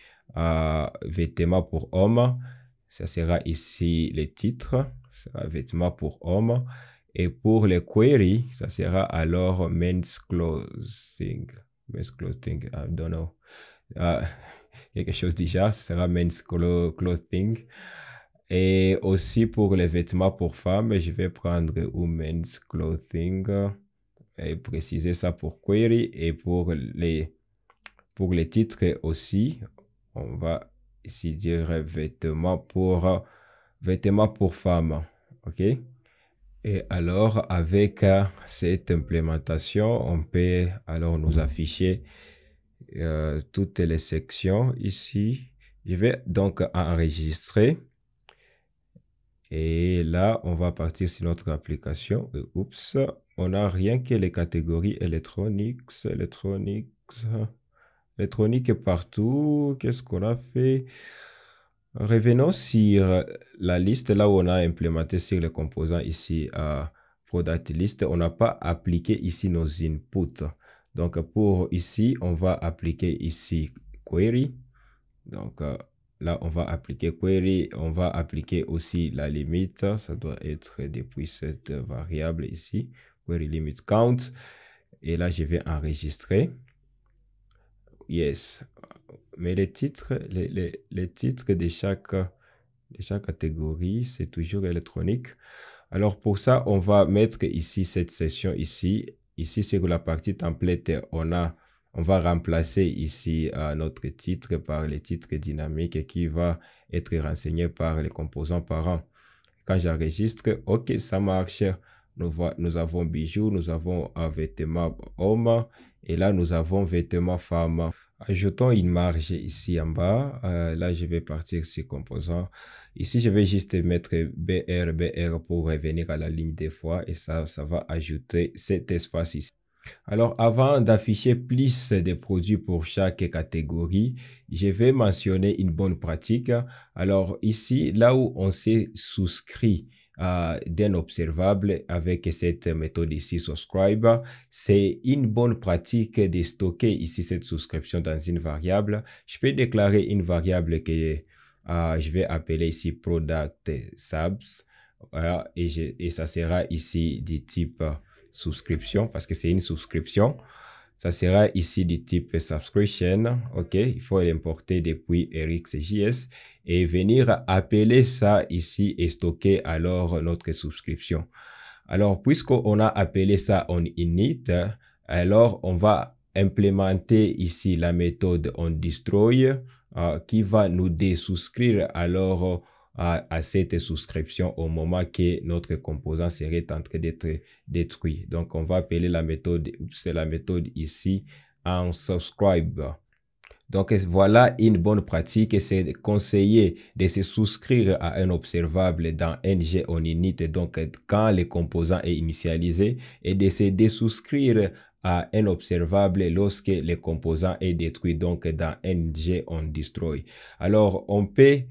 vêtements pour hommes, ça sera ici les titres. Ça sera vêtements pour hommes. Et pour les queries, ça sera alors men's clothing. Men's clothing, I don't know. Quelque chose déjà, ce sera men's clothing. Et aussi pour les vêtements pour femmes, je vais prendre women's clothing et préciser ça pour query. Et pour les titres aussi, on va ici dire vêtements pour femmes. OK? Et alors, avec cette implémentation, on peut alors nous afficher toutes les sections ici. Je vais donc enregistrer. Et là, on va partir sur notre application. Oups, on n'a rien que les catégories électroniques partout. Qu'est-ce qu'on a fait? Revenons sur la liste, là où on a implémenté sur les composants ici à Product List. On n'a pas appliqué ici nos inputs. Donc, pour ici, on va appliquer ici Query. Donc, là, on va appliquer Query. On va appliquer aussi la limite. Ça doit être depuis cette variable ici. Query limit count. Et là, je vais enregistrer. Yes. Mais les titres, les titres de chaque catégorie, c'est toujours électronique. Alors pour ça, on va mettre ici cette session ici. Ici, sur la partie template, on va remplacer ici notre titre par les titres dynamiques qui va être renseigné par les composants parents. Quand j'enregistre, OK, ça marche. Nous avons bijoux, nous avons vêtements hommes et là, nous avons vêtements femmes. Ajoutons une marge ici en bas. Là, je vais partir sur composants. Ici, je vais juste mettre BR pour revenir à la ligne des fois et ça va ajouter cet espace ici. Alors, avant d'afficher plus de produits pour chaque catégorie, je vais mentionner une bonne pratique. Alors, ici, là où on s'est souscrit d'un observable avec cette méthode ici, subscribe, c'est une bonne pratique de stocker ici cette souscription dans une variable. Je peux déclarer une variable que je vais appeler ici product subs et ça sera ici du type souscription parce que c'est une souscription. Ça sera ici du type subscription. OK, il faut l'importer depuis RxJS et venir appeler ça ici et stocker alors notre souscription. Alors, puisqu'on a appelé ça en init, alors on va implémenter ici la méthode onDestroy qui va nous désouscrire alors à cette souscription au moment que notre composant serait en train d'être détruit. Donc, on va appeler la méthode, c'est la méthode ici, onSubscribe. Donc, voilà une bonne pratique, c'est conseillé de se souscrire à un observable dans ng on init, donc quand le composant est initialisé, et de se désouscrire à un observable lorsque le composant est détruit, donc dans ng on destroy. Alors, on peut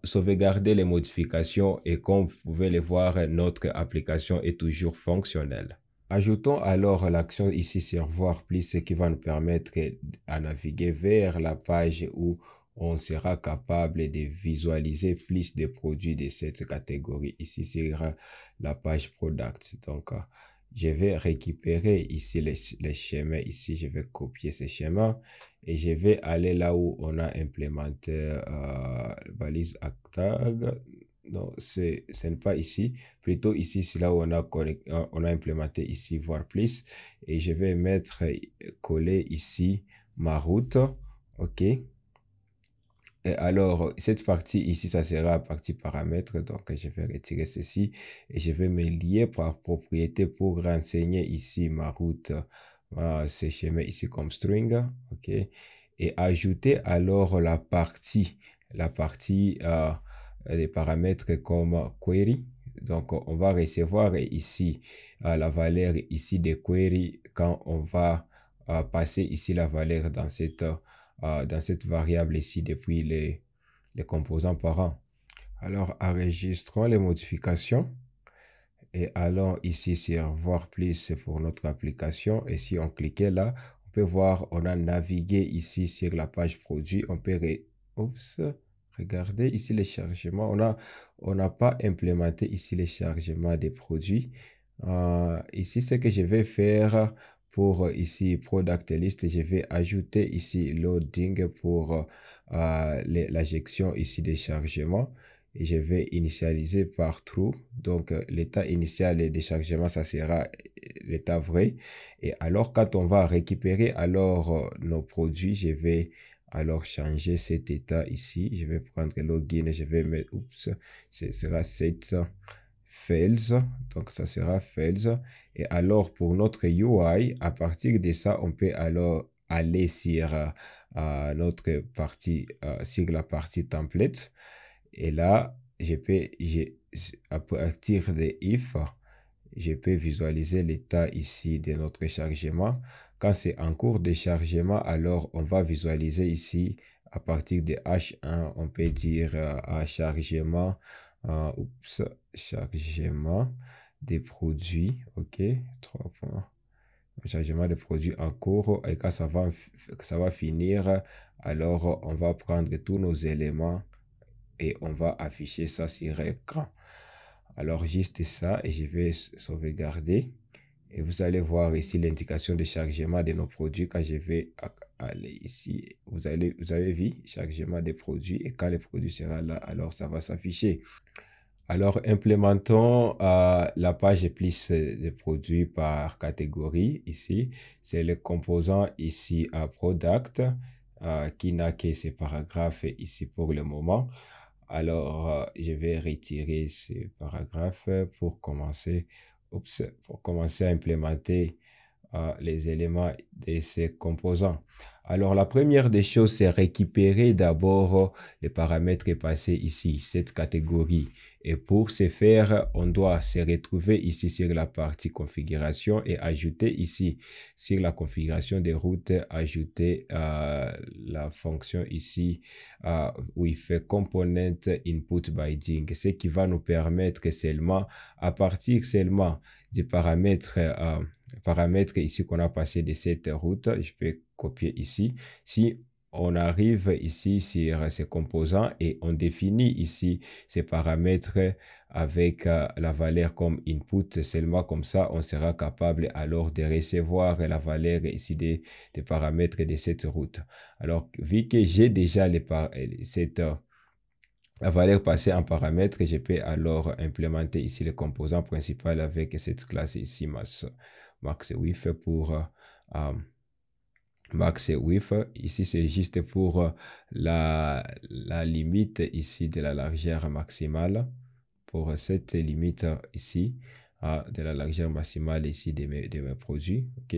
sauvegarder les modifications et comme vous pouvez le voir, notre application est toujours fonctionnelle. Ajoutons alors l'action ici sur voir plus, ce qui va nous permettre à naviguer vers la page où on sera capable de visualiser plus de produits de cette catégorie ici sur la page product. Donc, je vais récupérer ici les schémas. Ici, je vais copier ces schémas et je vais aller là où on a implémenté balise tag. Non, ce n'est pas ici. Plutôt ici, c'est là où on a implémenté ici, voir plus. Et je vais mettre, coller ici ma route. OK. Et alors, cette partie ici, ça sera la partie paramètres. Donc, je vais retirer ceci et je vais me lier par propriété pour renseigner ici ma route, ce schéma ici comme string. OK. Et ajouter alors la partie des paramètres comme query. Donc, on va recevoir ici la valeur ici de query quand on va passer ici la valeur dans cette variable ici depuis les composants parents. Alors, enregistrons les modifications et allons ici sur voir plus pour notre application. Et si on cliquait là, on peut voir, on a navigué ici sur la page produit. On peut regarder ici les chargements. On n'a pas implémenté ici les chargements des produits. Ici, ce que je vais faire pour ici product list, je vais ajouter ici loading pour l'injection ici des chargements et je vais initialiser par true. Donc l'état initial des chargements, ça sera l'état vrai. Et alors quand on va récupérer alors nos produits, je vais alors changer cet état ici. Je vais prendre login et je vais mettre, ce sera set fails, donc ça sera fails. Et alors pour notre UI, à partir de ça, on peut alors aller sur notre partie, sur la partie template. Et là, à partir de if, je peux visualiser l'état ici de notre chargement. Quand c'est en cours de chargement, alors on va visualiser ici à partir de H1, on peut dire chargement, chargement des produits, ok, 3 points. Chargement des produits en cours, et quand ça va finir, alors on va prendre tous nos éléments et on va afficher ça sur l'écran. Alors juste ça, et je vais sauvegarder. Et vous allez voir ici l'indication de chargement de nos produits. Quand je vais aller ici, vous avez vu chargement des produits. Et quand le produit sera là, alors ça va s'afficher. Alors implémentons la page plus de produits par catégorie ici. C'est le composant ici à product qui n'a que ces paragraphes ici pour le moment. Alors, je vais retirer ces paragraphes pour commencer à implémenter les éléments de ces composants. Alors, la première des choses, c'est récupérer d'abord les paramètres passés ici, cette catégorie. Et pour ce faire, on doit se retrouver ici sur la partie configuration et ajouter ici sur la configuration des routes, ajouter la fonction ici où il fait component input binding, ce qui va nous permettre seulement, à partir seulement des paramètres ici qu'on a passé de cette route, je peux copier ici. Si on arrive ici sur ces composants et on définit ici ces paramètres avec la valeur comme input, seulement comme ça, on sera capable alors de recevoir la valeur ici des paramètres de cette route. Alors, vu que j'ai déjà la valeur passée en paramètres, je peux alors implémenter ici le composant principal avec cette classe ici, maxWidth pour maxWidth. Ici, c'est juste pour la limite ici de la largeur maximale. Pour cette limite ici, de la largeur maximale ici de mes produits. OK.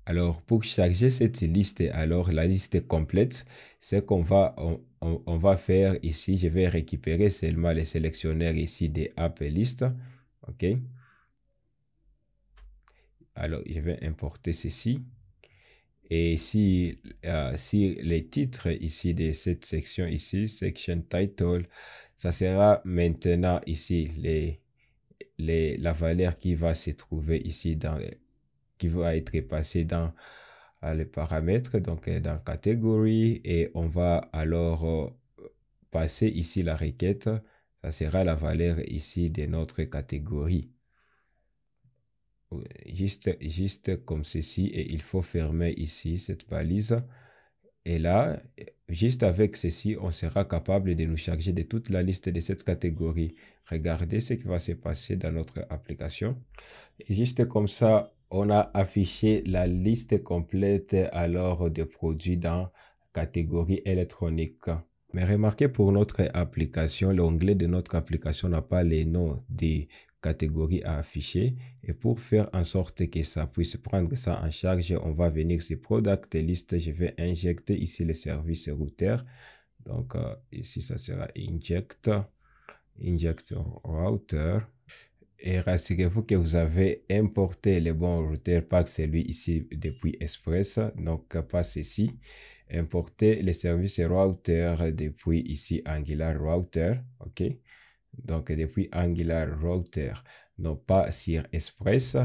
Alors, pour charger cette liste, alors la liste complète, c'est qu'on va, on va faire ici, je vais récupérer seulement les sélectionneurs ici des app list. OK. Alors, je vais importer ceci. Et si les titres ici de cette section ici, section title, ça sera maintenant ici la valeur qui va se trouver ici qui va être passée dans les paramètres, donc dans catégorie, et on va alors passer ici la requête. Ça sera la valeur ici de notre catégorie. Juste comme ceci, et il faut fermer ici cette balise. Et là, juste avec ceci, on sera capable de nous charger de toute la liste de cette catégorie. Regardez ce qui va se passer dans notre application. Et juste comme ça, on a affiché la liste complète alors de produits dans catégorie électronique. Mais remarquez, pour notre application, l'onglet de notre application n'a pas les noms des catégories à afficher. Et pour faire en sorte que ça puisse prendre ça en charge, on va venir sur Product List. Je vais injecter ici le service router. Donc ici, ça sera Inject Router. Et rassurez-vous que vous avez importé le bon routeur, pas celui ici depuis Express, donc pas ceci. Importer le service router depuis ici Angular Router, ok. Donc depuis Angular Router, non pas sur Express.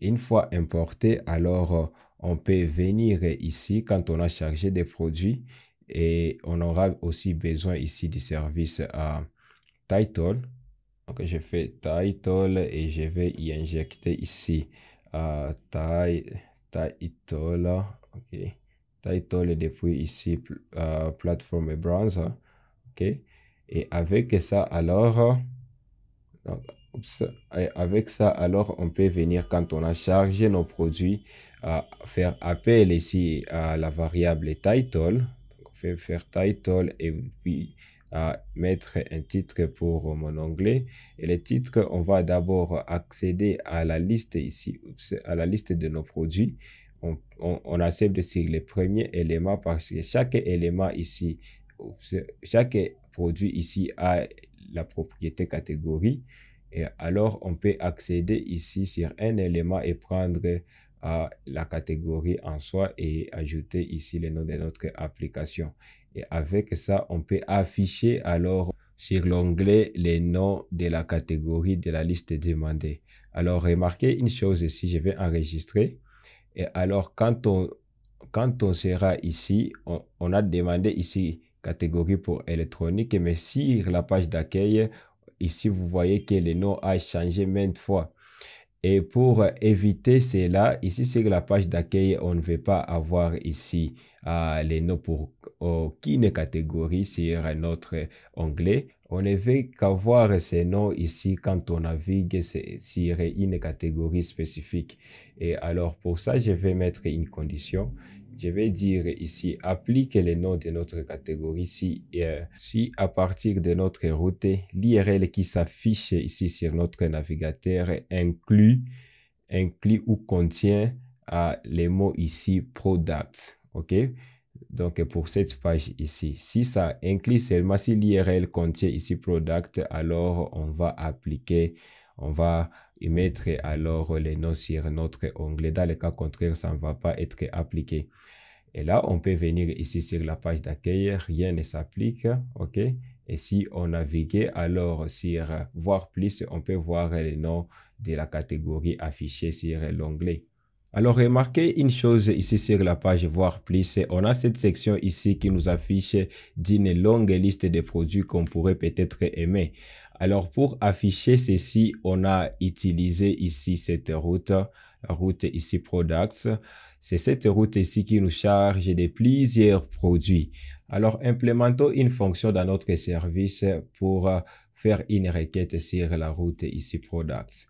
Une fois importé, alors on peut venir ici quand on a chargé des produits et on aura aussi besoin ici du service title. Donc, je fais title et je vais y injecter ici title, ok, title depuis ici plateforme et browser, ok. Et avec ça alors, donc, avec ça alors on peut venir quand on a chargé nos produits faire appel ici à la variable title. Donc, on fait faire title et puis mettre un titre pour mon onglet, et le titre, on va d'abord accéder à la liste ici, à la liste de nos produits. On accepte sur les premiers éléments parce que chaque élément ici, chaque produit ici a la propriété catégorie, et alors on peut accéder ici sur un élément et prendre la catégorie en soi et ajouter ici le nom de notre application. Et avec ça, on peut afficher alors sur l'onglet les noms de la catégorie de la liste demandée. Alors, remarquez une chose ici, je vais enregistrer. Et alors, quand on sera ici, on a demandé ici catégorie pour électronique, mais sur la page d'accueil, ici, vous voyez que le nom a changé maintes fois. Et pour éviter cela, ici sur la page d'accueil, on ne veut pas avoir ici les noms pour aucune catégorie sur notre onglet. On ne veut qu'avoir ces noms ici quand on navigue sur une catégorie spécifique. Et alors pour ça, je vais mettre une condition. Je vais dire ici, applique les noms de notre catégorie si à partir de notre route, l'URL qui s'affiche ici sur notre navigateur inclut ou contient les mots ici products. OK? Donc, pour cette page ici, si ça inclut seulement si l'URL contient ici product, alors on va appliquer, on va y mettre alors les noms sur notre onglet. Dans le cas contraire, ça ne va pas être appliqué. Et là, on peut venir ici sur la page d'accueil, rien ne s'applique, ok. Et si on navigue alors sur voir plus, on peut voir les noms de la catégorie affichée sur l'onglet. Alors, remarquez une chose ici sur la page voir plus, on a cette section ici qui nous affiche d'une longue liste de produits qu'on pourrait peut-être aimer. Alors, pour afficher ceci, on a utilisé ici cette route, la route ici products. C'est cette route ici qui nous charge de plusieurs produits. Alors, implémentons une fonction dans notre service pour faire une requête sur la route ici products.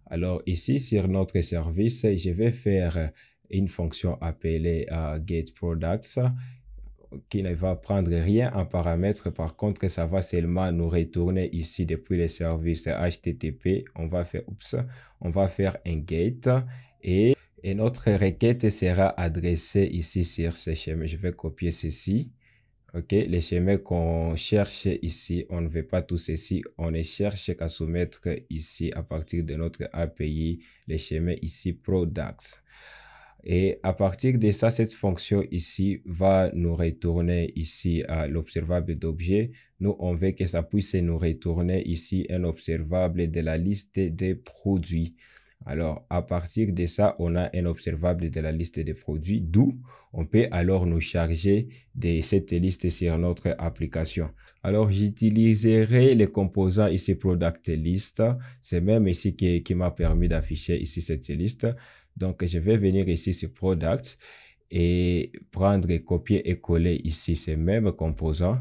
Alors ici sur notre service, je vais faire une fonction appelée getProducts qui ne va prendre rien en paramètre. Par contre, ça va seulement nous retourner ici depuis le service HTTP. On va faire un get et notre requête sera adressée ici sur ce schéma. Je vais copier ceci. Ok, les schémas qu'on cherche ici, on ne veut pas tout ceci, on ne cherche qu'à soumettre ici à partir de notre API, les schémas ici products. Et à partir de ça, cette fonction ici va nous retourner ici à l'observable d'objet. Nous, on veut que ça puisse nous retourner ici un observable de la liste des produits. Alors, à partir de ça, on a un observable de la liste des produits, d'où on peut alors nous charger de cette liste sur notre application. Alors, j'utiliserai les composants ici product list. C'est même ici qui m'a permis d'afficher ici cette liste. Donc, je vais venir ici sur product et prendre et copier et coller ici ces mêmes composants.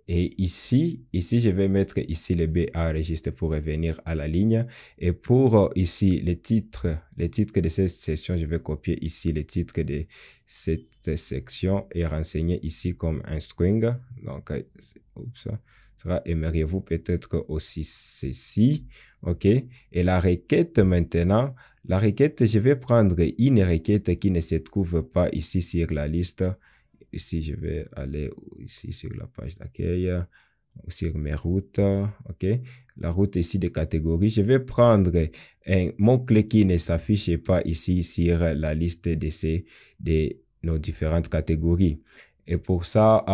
Et ici, je vais mettre ici le BR juste pour revenir à la ligne. Et pour ici, les titres de cette section, je vais copier ici les titres de cette section et renseigner ici comme un string. Donc, aimeriez-vous peut-être aussi ceci. OK. Et la requête maintenant, la requête, je vais prendre une requête qui ne se trouve pas ici sur la liste. Ici, je vais aller ici sur la page d'accueil, sur mes routes, OK. La route ici de catégories. Je vais prendre un mot-clé qui ne s'affiche pas ici sur la liste de nos différentes catégories. Et pour ça,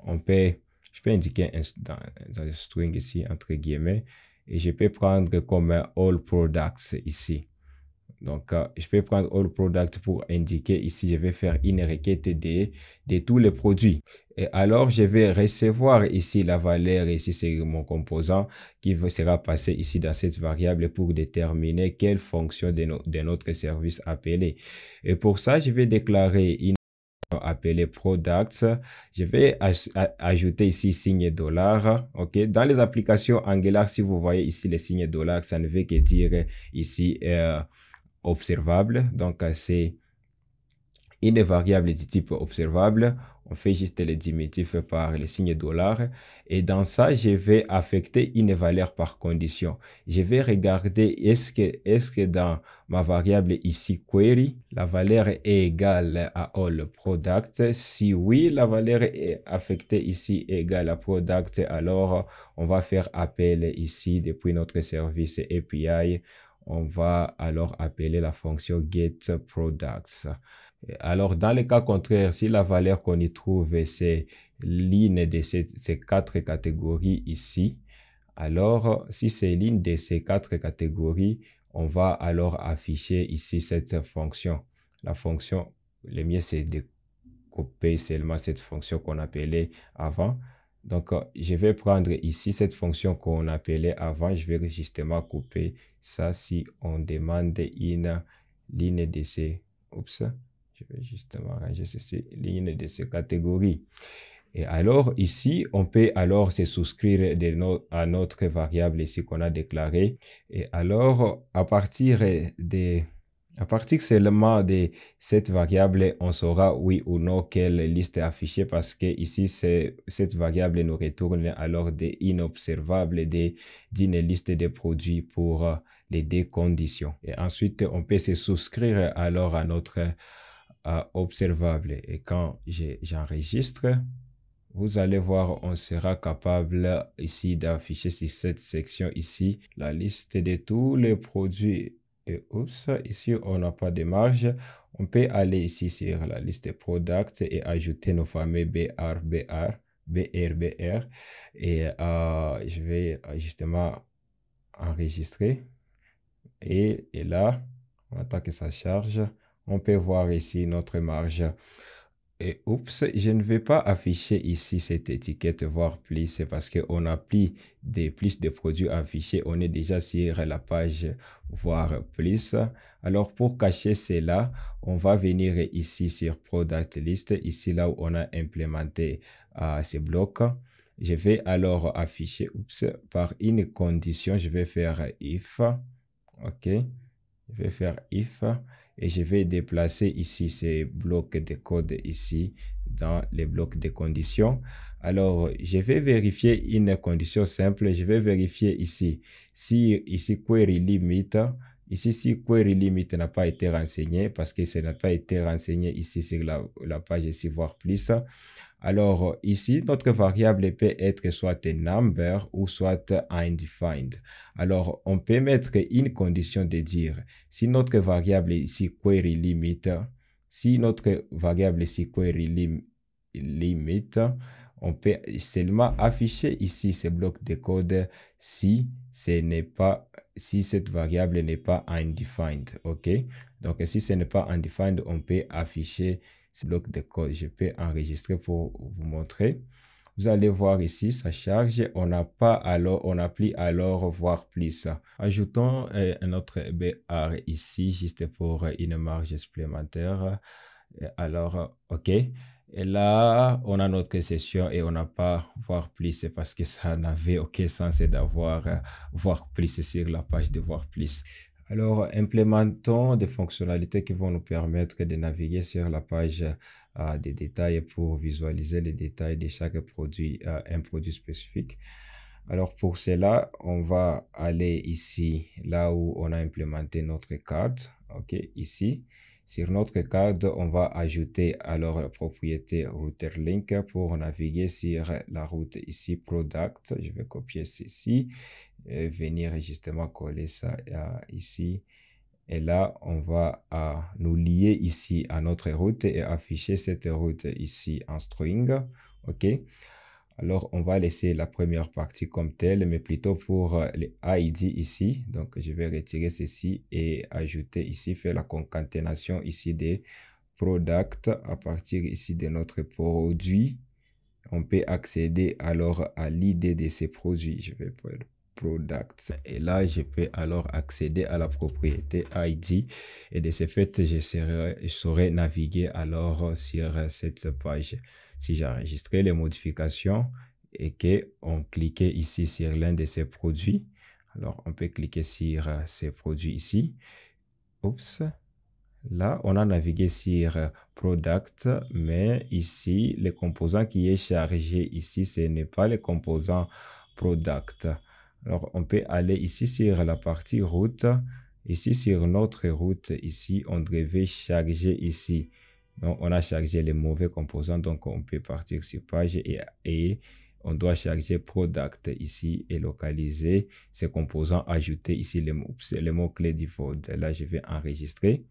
je peux indiquer dans le string ici, entre guillemets, et je peux prendre comme all products ici. Donc, je peux prendre all product pour indiquer ici, je vais faire une requête de tous les produits. Et alors, je vais recevoir ici la valeur, ici c'est mon composant qui sera passé ici dans cette variable pour déterminer quelle fonction de notre service appelé. Et pour ça, je vais déclarer une appelée products. Je vais ajouter ici signe $. OK. Dans les applications Angular, si vous voyez ici les signes $, ça ne veut que dire ici observable. Donc, c'est une variable du type observable. On fait juste le diminutif par le signe $. Et dans ça, je vais affecter une valeur par condition. Je vais regarder est-ce que dans ma variable ici query, la valeur est égale à all product. Si oui, la valeur est affectée ici égale à product, alors on va faire appel ici depuis notre service API. On va alors appeler la fonction getProducts. Alors, dans le cas contraire, si la valeur qu'on y trouve, c'est l'une de ces quatre catégories ici, alors si c'est l'une de ces quatre catégories, on va alors afficher ici cette fonction. La fonction, le mieux c'est de copier seulement cette fonction qu'on appelait avant. Donc, je vais prendre ici cette fonction qu'on appelait avant. Je vais justement couper ça si on demande une ligne de ces... Oups, je vais justement ranger ceci, ligne de ces catégories. Et alors, ici, on peut alors se souscrire à notre variable ici qu'on a déclarée. Et alors, à partir seulement de cette variable, on saura oui ou non quelle liste est affichée parce que ici, cette variable nous retourne alors des inobservables d'une liste de produits pour les deux conditions. Et ensuite, on peut se souscrire alors à notre observable. Et quand j'enregistre, vous allez voir, on sera capable ici d'afficher sur cette section ici la liste de tous les produits. Et oups, ici on n'a pas de marge. On peut aller ici sur la liste des products et ajouter nos fameux BR. Et je vais justement enregistrer. Et là, on attend que ça charge. On peut voir ici notre marge. Et oups, je ne vais pas afficher ici cette étiquette voir plus parce qu'on a plus de produits affichés. On est déjà sur la page voir plus. Alors pour cacher cela, on va venir ici sur product list, ici là où on a implémenté ces blocs. Je vais alors afficher par une condition. Je vais faire if. OK. Je vais faire if. Et je vais déplacer ici ces blocs de code ici dans les blocs de conditions. Alors, je vais vérifier une condition simple. Je vais vérifier ici si query limit. Ici, si query limit n'a pas été renseigné parce que ça n'a pas été renseigné ici sur la page ici voir plus. Alors ici, notre variable peut être soit un number ou soit undefined. Alors, on peut mettre une condition de dire si notre variable ici query limit, on peut seulement afficher ici ces blocs de code si cette variable n'est pas undefined. OK? Donc, si ce n'est pas undefined, on peut afficher ce bloc de code. Je peux enregistrer pour vous montrer. Vous allez voir ici, ça charge. On n'a plus alors voir plus. Ajoutons un autre BR ici, juste pour une marge supplémentaire. Alors, OK. Et là, on a notre session et on n'a pas voir plus. C'est parce que ça n'avait aucun sens d'avoir voir plus sur la page de voir plus. Alors, implémentons des fonctionnalités qui vont nous permettre de naviguer sur la page des détails pour visualiser les détails de chaque produit, un produit spécifique. Alors, pour cela, on va aller ici, là où on a implémenté notre carte. OK, ici. Sur notre carte, on va ajouter alors la propriété router link pour naviguer sur la route ici, product. Je vais copier ceci et venir justement coller ça ici. Et là, on va nous lier ici à notre route et afficher cette route ici en string. OK. Alors, on va laisser la première partie comme telle, mais plutôt pour les ID ici. Donc, je vais retirer ceci et ajouter ici, faire la concaténation ici des products à partir ici de notre produit. On peut accéder alors à l'idée de ces produits. Je vais prendre products et là, je peux alors accéder à la propriété ID et de ce fait, je saurai naviguer alors sur cette page. Si j'enregistrais les modifications et qu'on cliquait ici sur l'un de ces produits, alors on peut cliquer sur ces produits ici. Oups. Là, on a navigué sur Product, mais ici, le composant qui est chargé ici, ce n'est pas le composant Product. Alors, on peut aller ici sur la partie route. Ici, sur notre route, ici, on devait charger ici. Donc, on a chargé les mauvais composants, donc on peut partir sur page et on doit charger product ici et localiser ces composants, ajouter ici les mots-clés default. Là, je vais enregistrer.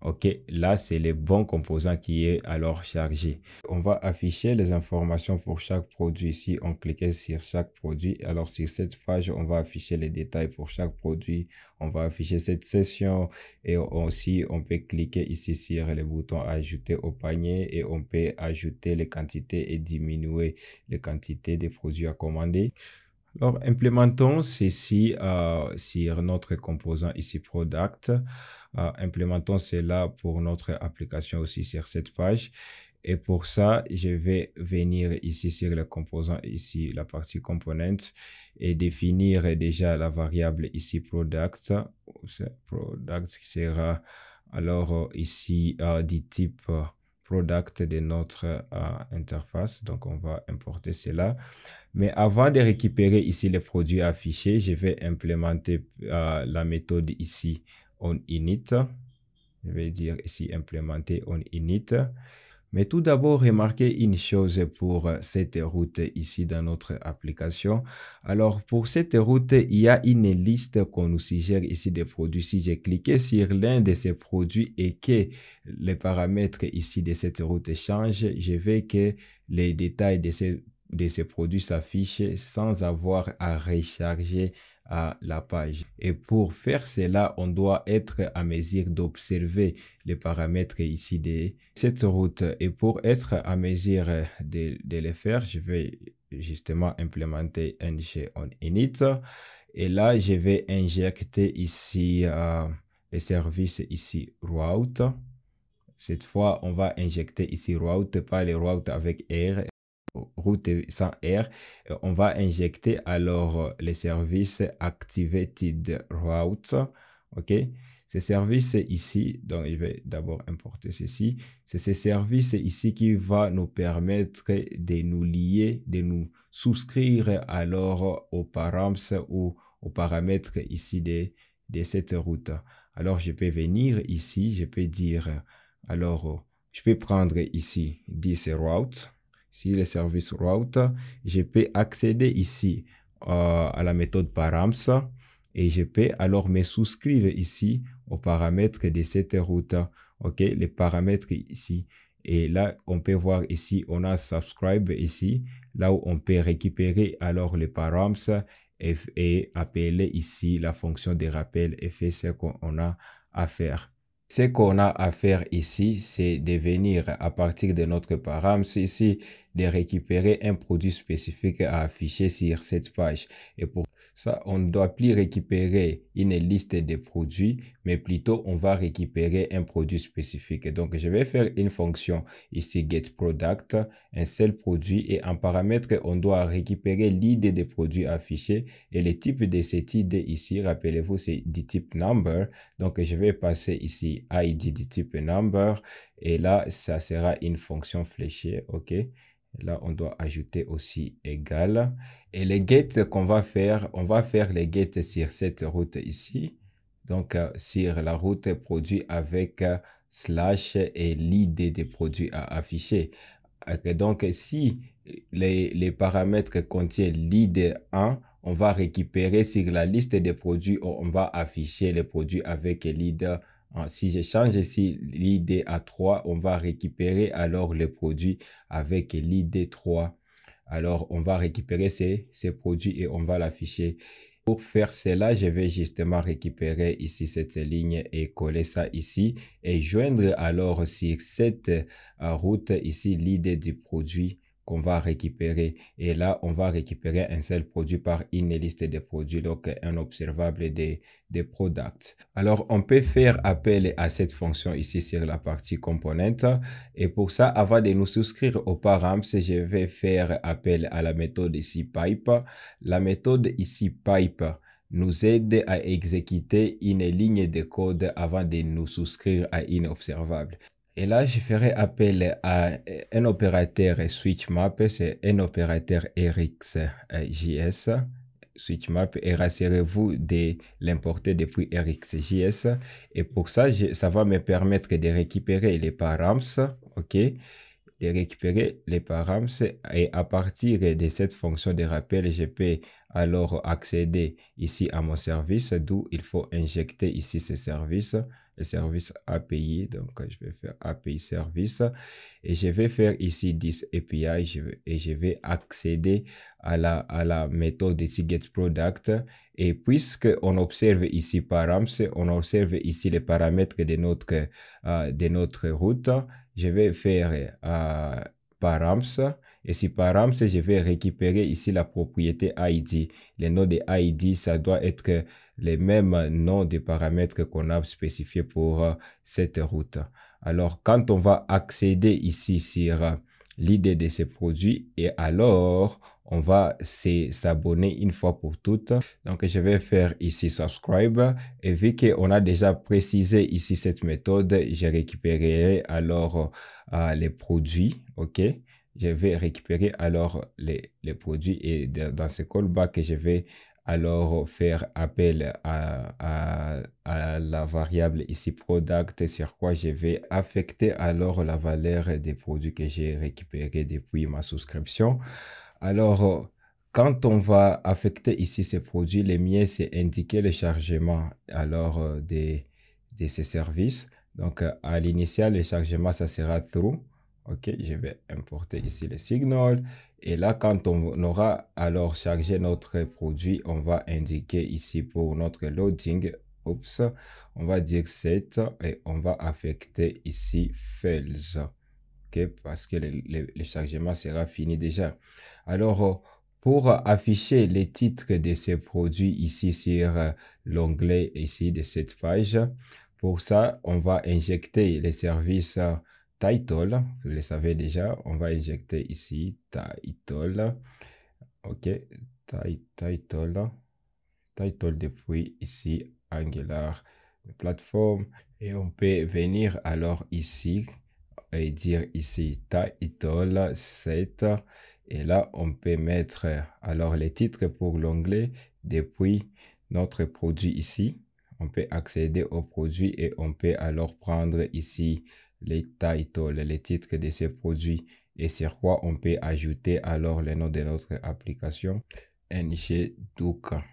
OK, là, c'est le bon composant qui est alors chargé. On va afficher les informations pour chaque produit ici. On clique sur chaque produit. Alors, sur cette page, on va afficher les détails pour chaque produit. On va afficher cette session et aussi, on peut cliquer ici sur le bouton ajouter au panier et on peut ajouter les quantités et diminuer les quantités des produits à commander. Alors, implémentons ceci sur notre composant ici product. Implémentons cela pour notre application aussi sur cette page. Et pour ça, je vais venir ici sur le composant ici, la partie component et définir déjà la variable ici product. Product qui sera alors ici du type product de notre interface. Donc, on va importer cela. Mais avant de récupérer ici les produits affichés, je vais implémenter la méthode ici onInit. Je vais dire ici implémenter onInit. Mais tout d'abord, remarquez une chose pour cette route ici dans notre application. Alors, pour cette route, il y a une liste qu'on nous suggère ici des produits. Si j'ai cliqué sur l'un de ces produits et que les paramètres ici de cette route changent, je vais que les détails de ces produits s'affichent sans avoir à recharger à la page. Et pour faire cela, on doit être à mesure d'observer les paramètres ici de cette route. Et pour être à mesure de les faire, je vais justement implémenter ng onInit. Et là, je vais injecter ici les services ici route. Cette fois, on va injecter ici route, pas les routes avec R. Route sans R, on va injecter alors les services activated routes. OK, ces services ici, donc je vais d'abord importer ceci. C'est ces services ici qui va nous permettre de nous lier, de nous souscrire alors aux paramètres ou aux paramètres ici de cette route. Alors je peux venir ici, je peux dire alors je peux prendre ici this route. Si le service route, je peux accéder ici à la méthode params et je peux alors me souscrire ici aux paramètres de cette route. OK, les paramètres ici. Et là, on peut voir ici, on a subscribe ici, là où on peut récupérer alors les params et appeler ici la fonction de rappel et faire ce qu'on a à faire. Ce qu'on a à faire ici, c'est de venir à partir de notre params ici, de récupérer un produit spécifique à afficher sur cette page. Et pour ça, on ne doit plus récupérer une liste de produits, mais plutôt on va récupérer un produit spécifique. Donc, je vais faire une fonction ici getProduct, un seul produit, et en paramètre, on doit récupérer l'id des produits affichés et le type de cet id ici, rappelez-vous, c'est du type number. Donc, je vais passer ici id du type number et là, ça sera une fonction fléchée, ok? Là, on doit ajouter aussi égal. Et les get qu'on va faire, on va faire les get sur cette route ici. Donc, sur la route produit avec slash et l'id des produits à afficher. Donc, si les paramètres contiennent l'id 1, on va récupérer sur la liste des produits, on va afficher les produits avec l'id 1. Si je change ici l'id à 3, on va récupérer alors les produits avec l'id 3. Alors, on va récupérer ces produits et on va l'afficher. Pour faire cela, je vais justement récupérer ici cette ligne et coller ça ici et joindre alors sur cette route ici l'idée du produit qu'on va récupérer. Et là, on va récupérer un seul produit par une liste de produits, donc un observable des products. Alors, on peut faire appel à cette fonction ici sur la partie componente. Et pour ça, avant de nous souscrire au params, je vais faire appel à la méthode ici pipe. La méthode ici pipe nous aide à exécuter une ligne de code avant de nous souscrire à une observable. Et là, je ferai appel à un opérateur switchmap, c'est un opérateur RxJS. Switchmap et rassurez-vous de l'importer depuis RxJS. Et pour ça, ça va me permettre de récupérer les params, ok? De récupérer les params et à partir de cette fonction de rappel, je peux alors accéder ici à mon service, d'où il faut injecter ici ce service, le service API. Donc, je vais faire API service et je vais faire ici this API et je vais accéder à la méthode ici getProduct. Et puisque on observe ici params, on observe ici les paramètres de notre route, je vais faire params et si params, je vais récupérer ici la propriété ID. Les noms de ID, ça doit être les mêmes noms de paramètres qu'on a spécifiés pour cette route. Alors, quand on va accéder ici sur l'idée de ces produits et alors on va s'abonner une fois pour toutes. Donc je vais faire ici subscribe et vu qu'on a déjà précisé ici cette méthode, je récupérerai alors les produits, ok? Je vais récupérer alors les produits et dans ce callback je vais alors faire appel à la variable ici product sur quoi je vais affecter alors la valeur des produits que j'ai récupérés depuis ma souscription. Alors, quand on va affecter ici ces produits, les miens, c'est indiquer le chargement alors de ces services. Donc, à l'initial, le chargement, ça sera through. Ok, je vais importer ici le signal. Et là, quand on aura alors chargé notre produit, on va indiquer ici pour notre loading, oups, on va dire set et on va affecter ici fails. Ok, parce que le chargement sera fini déjà. Alors, pour afficher les titres de ces produits ici sur l'onglet ici de cette page, pour ça, on va injecter les services title, vous le savez déjà, on va injecter ici title, ok, title depuis ici Angular plateforme et on peut venir alors ici et dire ici title set et là on peut mettre alors les titres pour l'onglet depuis notre produit ici. On peut accéder au produit et on peut alors prendre ici les titles, les titres de ces produits et sur quoi on peut ajouter alors le nom de notre application ng Duka.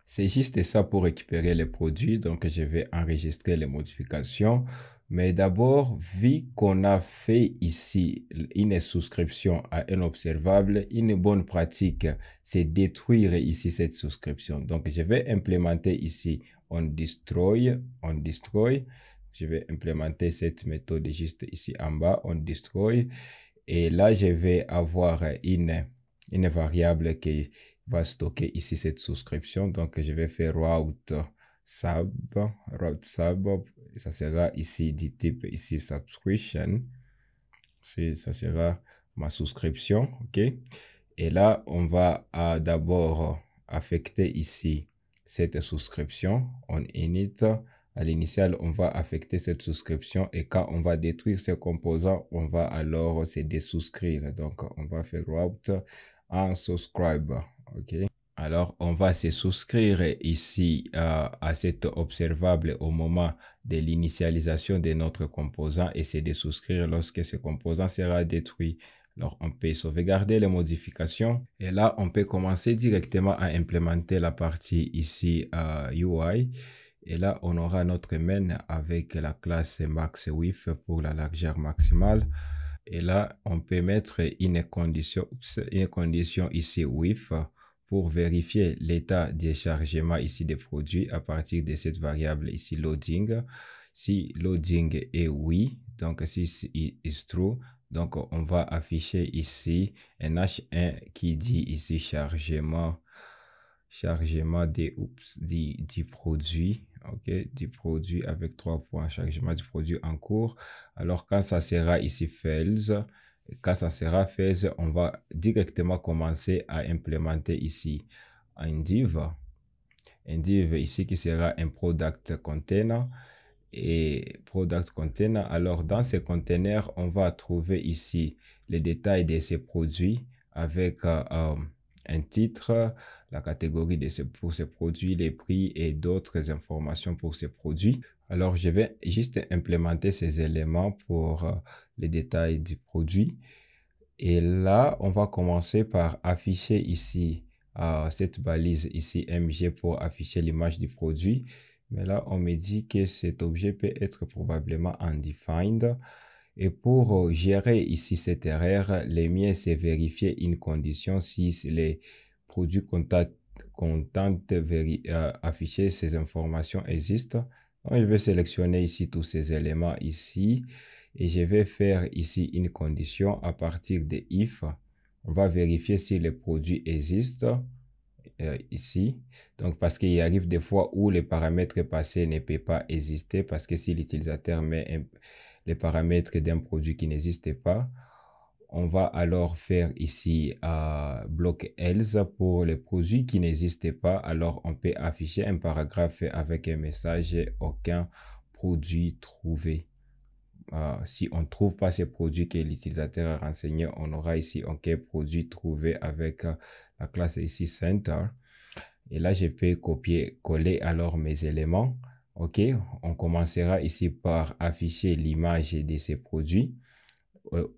C'est juste ça pour récupérer les produits. Donc, je vais enregistrer les modifications. Mais d'abord, vu qu'on a fait ici une souscription à un observable, une bonne pratique, c'est détruire ici cette souscription. Donc, je vais implémenter ici on destroy. Je vais implémenter cette méthode juste ici en bas, on destroy. Et là, je vais avoir une variable qui va stocker ici cette souscription. Donc, je vais faire route sub, ça sera ici du type ici subscription. Ça sera ma souscription, ok. Et là, on va d'abord affecter ici cette souscription on init. À l'initial, on va affecter cette souscription et quand on va détruire ces composants, on va alors se désouscrire. Donc, on va faire route unsubscribe, ok. Alors, on va se souscrire ici à cet observable au moment de l'initialisation de notre composant et se désouscrire lorsque ce composant sera détruit. Alors, on peut sauvegarder les modifications et là, on peut commencer directement à implémenter la partie ici UI. Et là, on aura notre main avec la classe maxWidth pour la largeur maximale. Et là, on peut mettre une condition ici width pour vérifier l'état de chargement ici des produits à partir de cette variable ici loading. Si loading est oui, donc si is true, donc on va afficher ici un H1 qui dit ici chargement du produit, ok, du produit avec 3 points, chargement du produit en cours. Alors quand ça sera ici fails, quand ça sera fails, on va directement commencer à implémenter ici un div ici qui sera un product container et product container. Alors dans ces containers, on va trouver ici les détails de ces produits avec un titre, la catégorie pour ces produits, les prix et d'autres informations pour ces produits. Alors, je vais juste implémenter ces éléments pour les détails du produit. Et là, on va commencer par afficher ici cette balise ici MG pour afficher l'image du produit. Mais là, on me dit que cet objet peut être probablement undefined. Et pour gérer ici cette erreur, le mieux c'est vérifier une condition si les produits contentent afficher ces informations existent. Donc, je vais sélectionner ici tous ces éléments ici et je vais faire ici une condition à partir de if. On va vérifier si les produits existent ici. Donc, parce qu'il arrive des fois où les paramètres passés ne peuvent pas exister parce que si l'utilisateur met les paramètres d'un produit qui n'existe pas, on va alors faire ici bloc else pour les produits qui n'existent pas. Alors, on peut afficher un paragraphe avec un message aucun produit trouvé. Si on ne trouve pas ces produits que l'utilisateur a renseigné, on aura ici aucun produit trouvé avec la classe ici center. Et là, je peux coller alors mes éléments. Ok, on commencera ici par afficher l'image de ces produits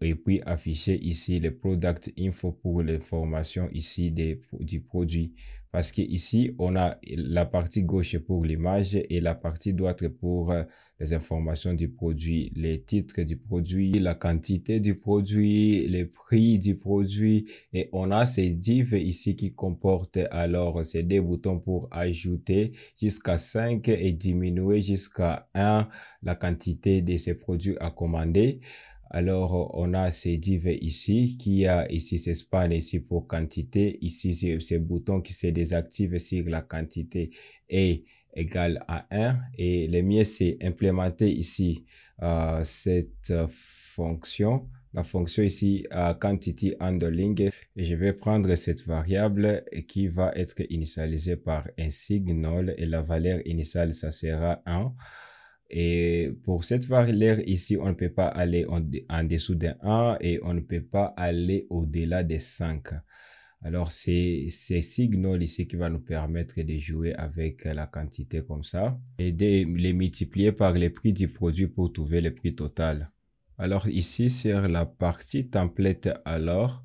et puis afficher ici le product info pour l'information ici du produit, parce que ici on a la partie gauche pour l'image et la partie droite pour les informations du produit, les titres du produit, la quantité du produit, les prix du produit, et on a ces divs ici qui comportent alors ces deux boutons pour ajouter jusqu'à 5 et diminuer jusqu'à 1 la quantité de ces produits à commander. Alors, on a ces divs ici, qui a ici ce span ici pour quantité. Ici, ce bouton qui se désactive si la quantité est égale à 1. Et le mieux, c'est implémenter ici cette fonction. La fonction ici, quantity handling. Et je vais prendre cette variable qui va être initialisée par un signal. Et la valeur initiale, ça sera 1. Et pour cette valeur ici, on ne peut pas aller en dessous de 1 et on ne peut pas aller au-delà de 5. Alors, c'est signal ici qui va nous permettre de jouer avec la quantité comme ça et de les multiplier par les prix du produit pour trouver le prix total. Alors ici, sur la partie template, alors,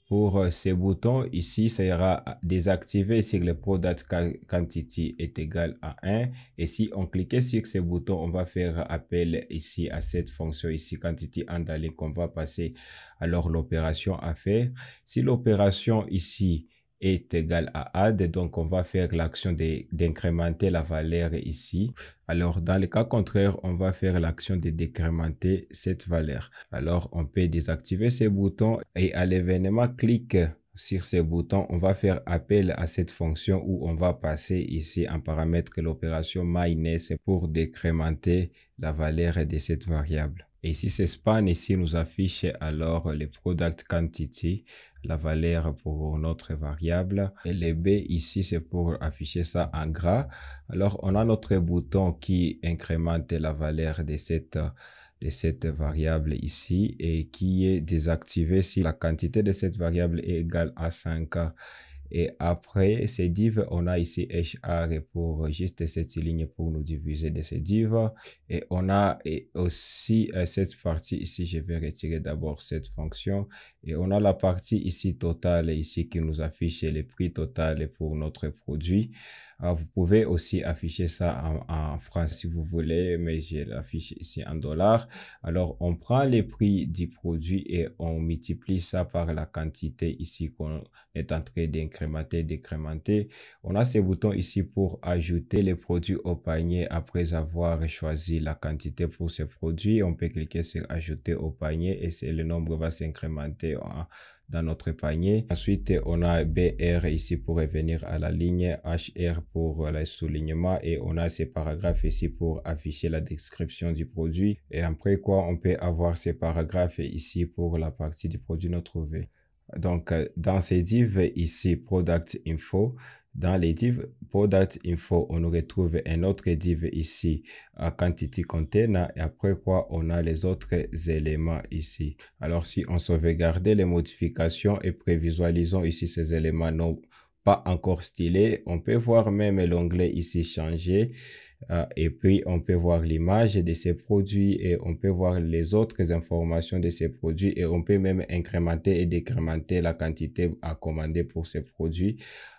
Pour ces boutons, ici, ça ira désactiver si le product quantity est égal à 1. Et si on cliquait sur ce bouton, on va faire appel ici à cette fonction ici, quantity handling, qu'on va passer alors l'opération à faire. Si l'opération ici est égale à add, donc on va faire l'action d'incrémenter la valeur ici. Alors, dans le cas contraire, on va faire l'action de décrémenter cette valeur. Alors, on peut désactiver ces boutons et à l'événement clic sur ces boutons, on va faire appel à cette fonction où on va passer ici un paramètre l'opération minus pour décrémenter la valeur de cette variable. Et si c'est span, ici nous affiche alors le product quantity, la valeur pour notre variable. Et le B ici, c'est pour afficher ça en gras. Alors, on a notre bouton qui incrémente la valeur de cette variable ici et qui est désactivé si la quantité de cette variable est égale à 5. Et après ces divs, on a ici HR pour juste cette ligne pour nous diviser de ces divs. Et on a aussi cette partie ici, je vais retirer d'abord cette fonction. Et on a la partie ici totale ici qui nous affiche le prix total pour notre produit. Vous pouvez aussi afficher ça en francs si vous voulez, mais je l'affiche ici en dollars. Alors, on prend les prix du produit et on multiplie ça par la quantité ici qu'on est en train d'incrémenter, décrémenter. On a ces boutons ici pour ajouter les produits au panier après avoir choisi la quantité pour ce produit. On peut cliquer sur ajouter au panier et le nombre va s'incrémenter dans notre panier. Ensuite, on a BR ici pour revenir à la ligne, HR pour le soulignement et on a ces paragraphes ici pour afficher la description du produit. Et après quoi, on peut avoir ces paragraphes ici pour la partie du produit non trouvé. Donc, dans ces divs ici, Product Info, dans les divs Product Info, on retrouve un autre div ici, Quantity Container, et après quoi, on a les autres éléments ici. Alors, si on sauvegarde les modifications et prévisualisons ici ces éléments non pas encore stylés, on peut voir même l'onglet ici changer. Et puis, on peut voir l'image de ces produits et on peut voir les autres informations de ces produits et on peut même incrémenter et décrémenter la quantité à commander pour ces produits.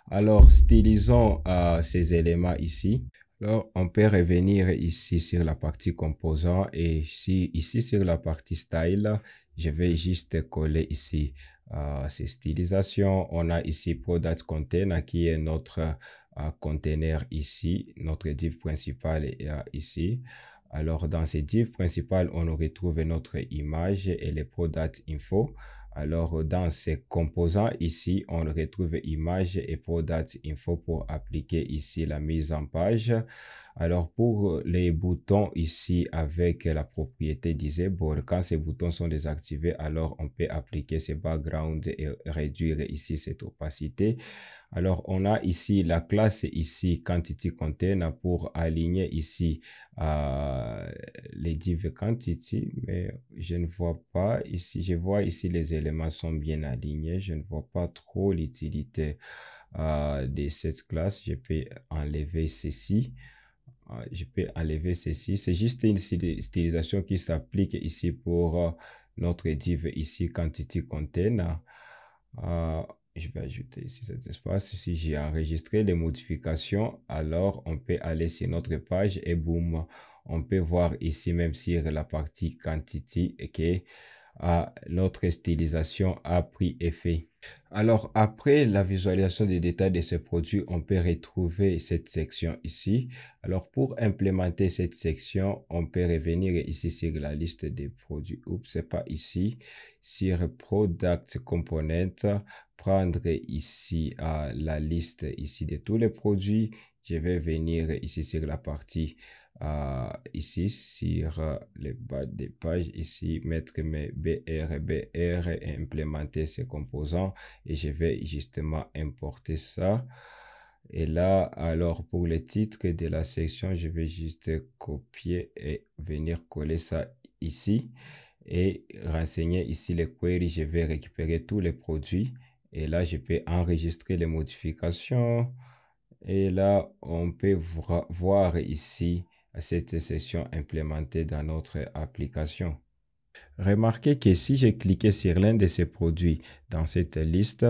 Alors, stylisons ces éléments ici. Alors, on peut revenir ici sur la partie composant et ici sur la partie style, je vais juste coller ici ces stylisations. On a ici Product Container qui est notre container ici, notre div principal est ici. Alors, dans ces divs principales, on retrouve notre image et les Product Info. Alors, dans ces composants ici, on retrouve image et Product Info pour appliquer ici la mise en page. Alors, pour les boutons ici avec la propriété disable, quand ces boutons sont désactivés, alors on peut appliquer ces backgrounds et réduire ici cette opacité. Alors, on a ici la classe ici Quantity Container pour aligner ici les div quantity, mais je ne vois pas ici. Je vois ici les éléments sont bien alignés. Je ne vois pas trop l'utilité de cette classe. Je peux enlever ceci. C'est juste une stylisation qui s'applique ici pour notre div ici Quantity Container. Je vais ajouter ici cet espace. Si j'ai enregistré les modifications, alors on peut aller sur notre page et boum, on peut voir ici même sur la partie quantity que notre stylisation a pris effet. Alors, après la visualisation des détails de ce produit, on peut retrouver cette section ici. Alors, pour implémenter cette section, on peut revenir ici sur la liste des produits. Oups, c'est pas ici. Sur Product Component, prendre ici la liste ici de tous les produits. Je vais venir ici sur la partie ici sur le bas des pages ici mettre mes BR et implémenter ces composants et je vais justement importer ça. Et là, alors pour les titres de la section, je vais juste copier et venir coller ça ici et renseigner ici les queries. Je vais récupérer tous les produits et là je peux enregistrer les modifications et là on peut voir ici cette session implémentée dans notre application. Remarquez que si j'ai cliqué sur l'un de ces produits dans cette liste,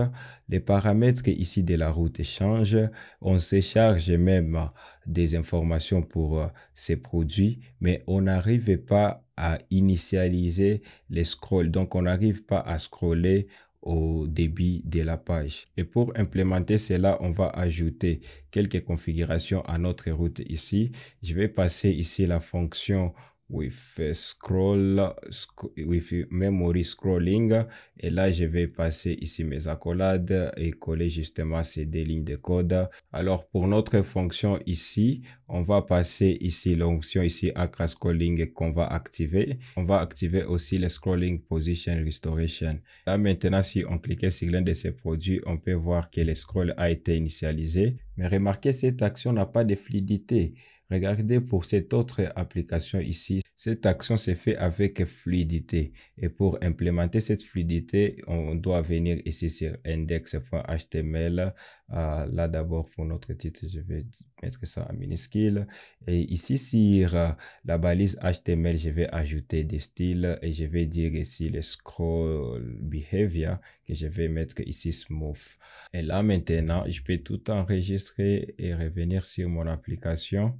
les paramètres ici de la route changent. On se charge même des informations pour ces produits, mais on n'arrive pas à initialiser les scrolls. Donc, on n'arrive pas à scroller au début de la page. Et pour implémenter cela, on va ajouter quelques configurations à notre route ici. Je vais passer ici la fonction with with memory scrolling, et là je vais passer ici mes accolades et coller justement ces deux lignes de code. Alors pour notre fonction ici, on va passer ici l'option ici Acra Scrolling qu'on va activer. On va activer aussi le Scrolling Position Restoration. Là maintenant, si on clique sur l'un de ces produits, on peut voir que le scroll a été initialisé. Mais remarquez, cette action n'a pas de fluidité. Regardez pour cette autre application ici, cette action se fait avec fluidité. Et pour implémenter cette fluidité, on doit venir ici sur index.html. Là d'abord pour notre titre, je vais mettre ça en minuscule. Et ici sur la balise HTML, je vais ajouter des styles et je vais dire ici le scroll behavior que je vais mettre ici smooth. Et là maintenant, je peux tout enregistrer et revenir sur mon application.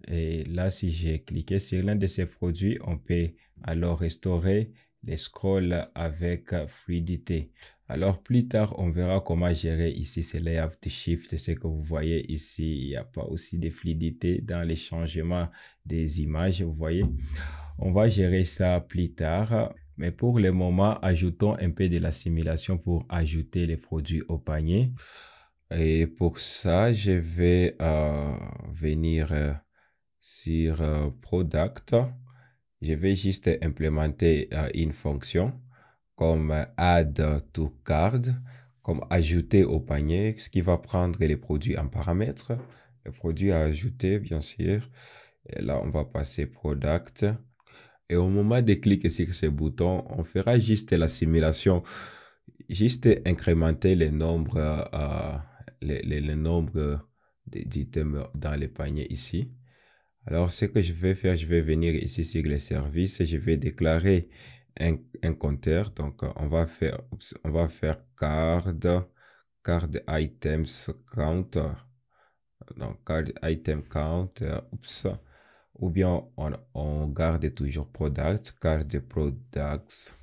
Et là, si j'ai cliqué sur l'un de ces produits, on peut alors restaurer les scrolls avec fluidité. Alors plus tard, on verra comment gérer ici ces layout shift. Ce que vous voyez ici, il n'y a pas aussi de fluidité dans les changements des images, vous voyez. On va gérer ça plus tard. Mais pour le moment, ajoutons un peu de la simulation pour ajouter les produits au panier. Et pour ça, je vais venir sur Product. Je vais juste implémenter une fonction comme Add to Cart, comme ajouter au panier, ce qui va prendre les produits en paramètres, les produits à ajouter, bien sûr. Et là, on va passer Product. Et au moment de cliquer sur ce bouton, on fera juste la simulation, juste incrémenter les nombres, les nombres d'items dans les paniers ici. Alors, ce que je vais faire, je vais venir ici sur les services et je vais déclarer un compteur. Donc, on va faire card items count. Donc, card item count, ou bien on garde toujours product, card products,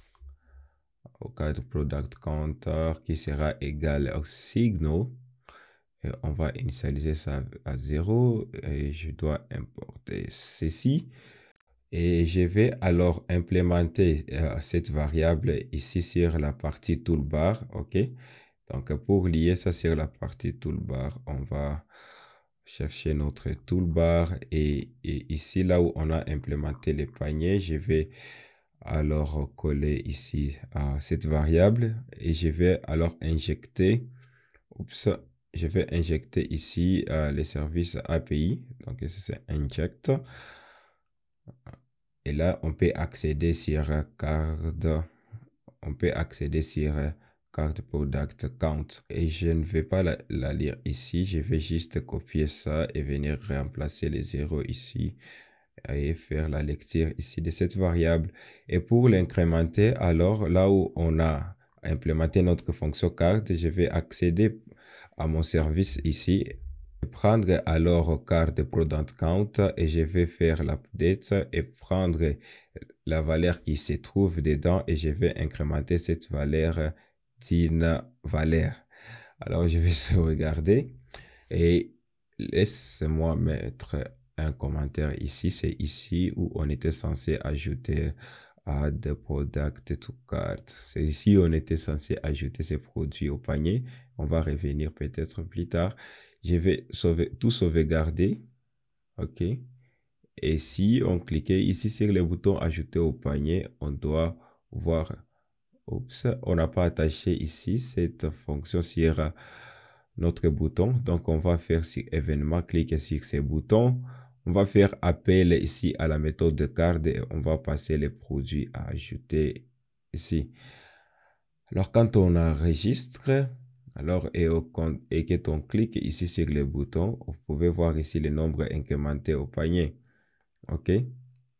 au card product counter qui sera égal au signal. Et on va initialiser ça à 0 et je dois importer ceci. Et je vais alors implémenter cette variable ici sur la partie toolbar. OK. Donc, pour lier ça sur la partie toolbar, on va chercher notre toolbar et ici, là où on a implémenté les paniers, je vais alors coller ici cette variable et je vais alors injecter, je vais injecter ici les services API. Donc, c'est inject. Et là, on peut accéder sur card. On peut accéder sur card product count. Et je ne vais pas la lire ici. Je vais juste copier ça et venir remplacer les zéros ici et faire la lecture ici de cette variable. Et pour l'incrémenter, alors là où on a implémenté notre fonction card, je vais accéder à mon service ici, prendre alors card product count et je vais faire l'update et prendre la valeur qui se trouve dedans et je vais incrémenter cette valeur d'une valeur. Alors je vais sauvegarder et laisse-moi mettre un commentaire ici. C'est ici où on était censé ajouter add product to cart. C'est ici où on était censé ajouter ces produits au panier. On va revenir peut-être plus tard. Je vais tout sauvegarder. OK. Et si on cliquait ici sur le bouton ajouter au panier, on doit voir, oups, on n'a pas attaché ici cette fonction sur notre bouton. Donc, on va faire sur événement, cliquer sur ces boutons. On va faire appel ici à la méthode de card et on va passer les produits à ajouter ici. Alors, quand on enregistre, alors et que on clique ici sur les boutons, vous pouvez voir ici le nombre incrémenté au panier. OK.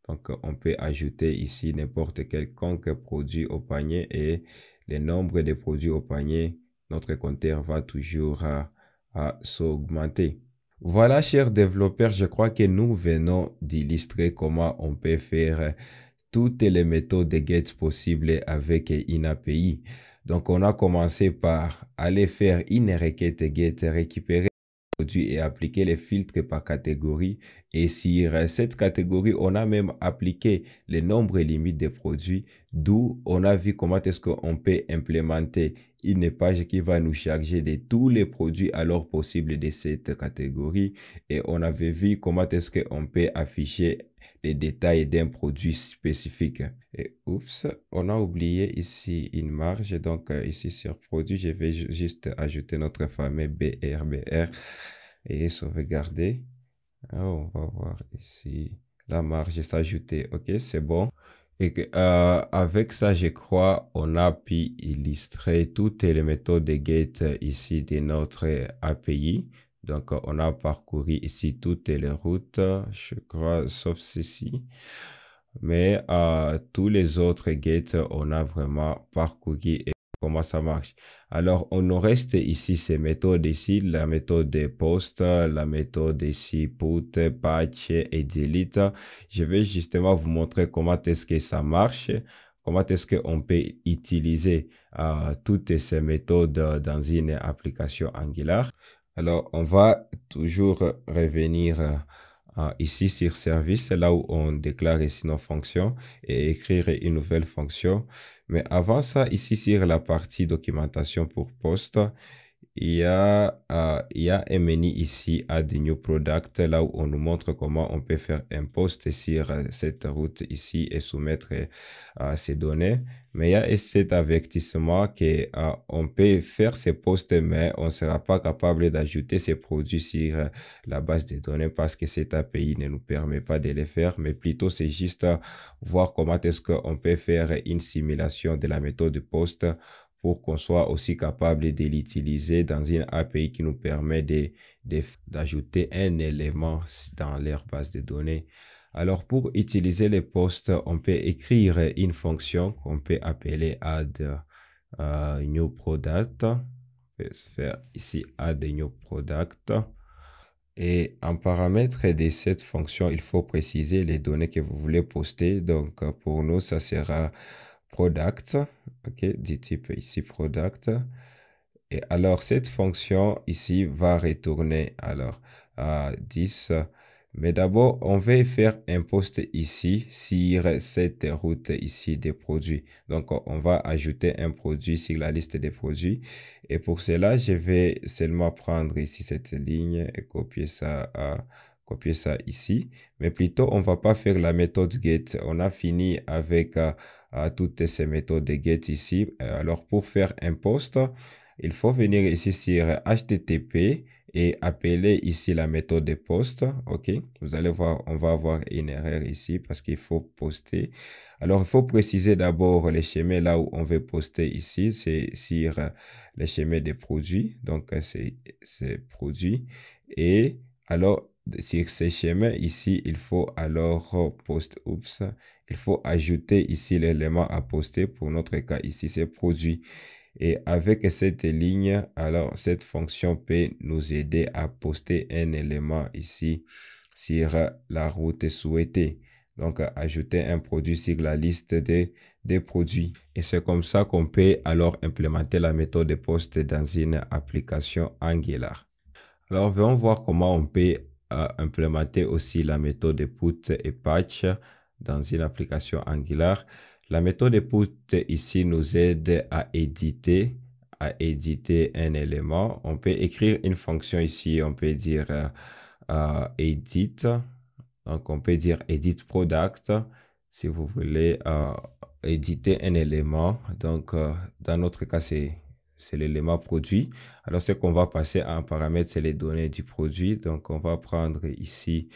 Donc, on peut ajouter ici n'importe quel produit au panier et le nombre de produits au panier, notre compteur va toujours à s'augmenter. Voilà, chers développeurs, je crois que nous venons d'illustrer comment on peut faire toutes les méthodes de get possibles avec une API. Donc, on a commencé par aller faire une requête get, récupérer produits et appliquer les filtres par catégorie. Et sur cette catégorie, on a même appliqué le nombre limite de produits, d'où on a vu comment est-ce qu'on peut implémenter une page qui va nous charger de tous les produits alors possibles de cette catégorie. Et on avait vu comment est-ce qu'on peut afficher les détails d'un produit spécifique. Et oups, on a oublié ici une marge. Donc ici sur produit, je vais juste ajouter notre fameux BRBR et sauvegarder. On va voir ici la marge s'ajouter. Ok, c'est bon. Et avec ça, je crois, on a pu illustrer toutes les méthodes de get ici de notre API. Donc, on a parcouru ici toutes les routes, je crois, sauf ceci. Mais tous les autres get, on a vraiment parcouru et comment ça marche. Alors, on nous reste ici ces méthodes ici, la méthode de post, la méthode ici put, patch et delete. Je vais justement vous montrer comment est-ce que ça marche, comment est-ce qu'on peut utiliser toutes ces méthodes dans une application Angular. Alors, on va toujours revenir ici sur service, là où on déclare ici nos fonctions et écrire une nouvelle fonction. Mais avant ça, ici sur la partie documentation pour post, il y a un menu ici Add New Product, là où on nous montre comment on peut faire un post sur cette route ici et soumettre ces données. Mais il y a cet avertissement que on peut faire ces posts, mais on ne sera pas capable d'ajouter ces produits sur la base de données parce que cette API ne nous permet pas de les faire, mais plutôt c'est juste voir comment est-ce qu'on peut faire une simulation de la méthode de post pour qu'on soit aussi capable de l'utiliser dans une API qui nous permet d'ajouter un élément dans leur base de données. Alors, pour utiliser les posts, on peut écrire une fonction qu'on peut appeler add new product. On peut faire ici add new product. Et en paramètre de cette fonction, il faut préciser les données que vous voulez poster. Donc, pour nous, ça sera product, ok, du type ici product. Et alors, cette fonction ici va retourner alors 10. Mais d'abord, on va faire un post ici sur cette route ici des produits. Donc, on va ajouter un produit sur la liste des produits. Et pour cela, je vais seulement prendre ici cette ligne et copier ça ici. Mais plutôt, on va pas faire la méthode get. On a fini avec toutes ces méthodes de get ici. Alors, pour faire un post, il faut venir ici sur HTTP et appeler ici la méthode de post. OK, vous allez voir, on va avoir une erreur ici parce qu'il faut poster. Alors, il faut préciser d'abord les schémas là où on veut poster ici. C'est sur les schémas des produits. Donc, c'est produits. Et alors, sur ces schémas ici, il faut alors il faut ajouter ici l'élément à poster. Pour notre cas ici, c'est produit. Et avec cette ligne, alors cette fonction peut nous aider à poster un élément ici sur la route souhaitée. Donc, ajouter un produit sur la liste des produits. Et c'est comme ça qu'on peut alors implémenter la méthode de post dans une application Angular. Alors, venons voir comment on peut implémenter aussi la méthode de put et patch dans une application Angular. La méthode de put ici nous aide à éditer un élément. On peut écrire une fonction ici, on peut dire edit. Donc, on peut dire edit product si vous voulez éditer un élément. Donc, dans notre cas, c'est l'élément produit. Alors, ce qu'on va passer en paramètre, c'est les données du produit. Donc, on va prendre ici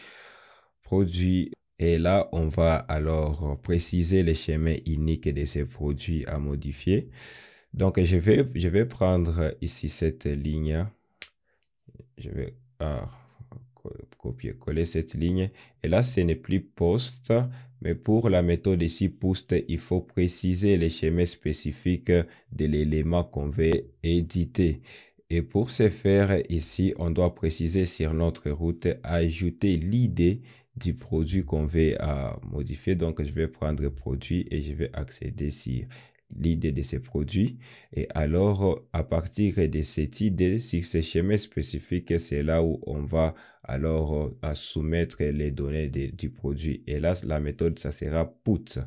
produit. Et là, on va alors préciser les schémas uniques de ces produits à modifier. Donc, je vais prendre ici cette ligne. Je vais copier-coller cette ligne. Et là, ce n'est plus post, mais pour la méthode ici post, il faut préciser les schémas spécifiques de l'élément qu'on veut éditer. Et pour ce faire, ici, on doit préciser sur notre route, ajouter l'idée du produit qu'on veut modifier. Donc, je vais prendre produit et je vais accéder sur l'idée de ces produits. Et alors, à partir de cette idée, sur ce schéma spécifique, c'est là où on va alors soumettre les données du produit. Et là, la méthode, ça sera put.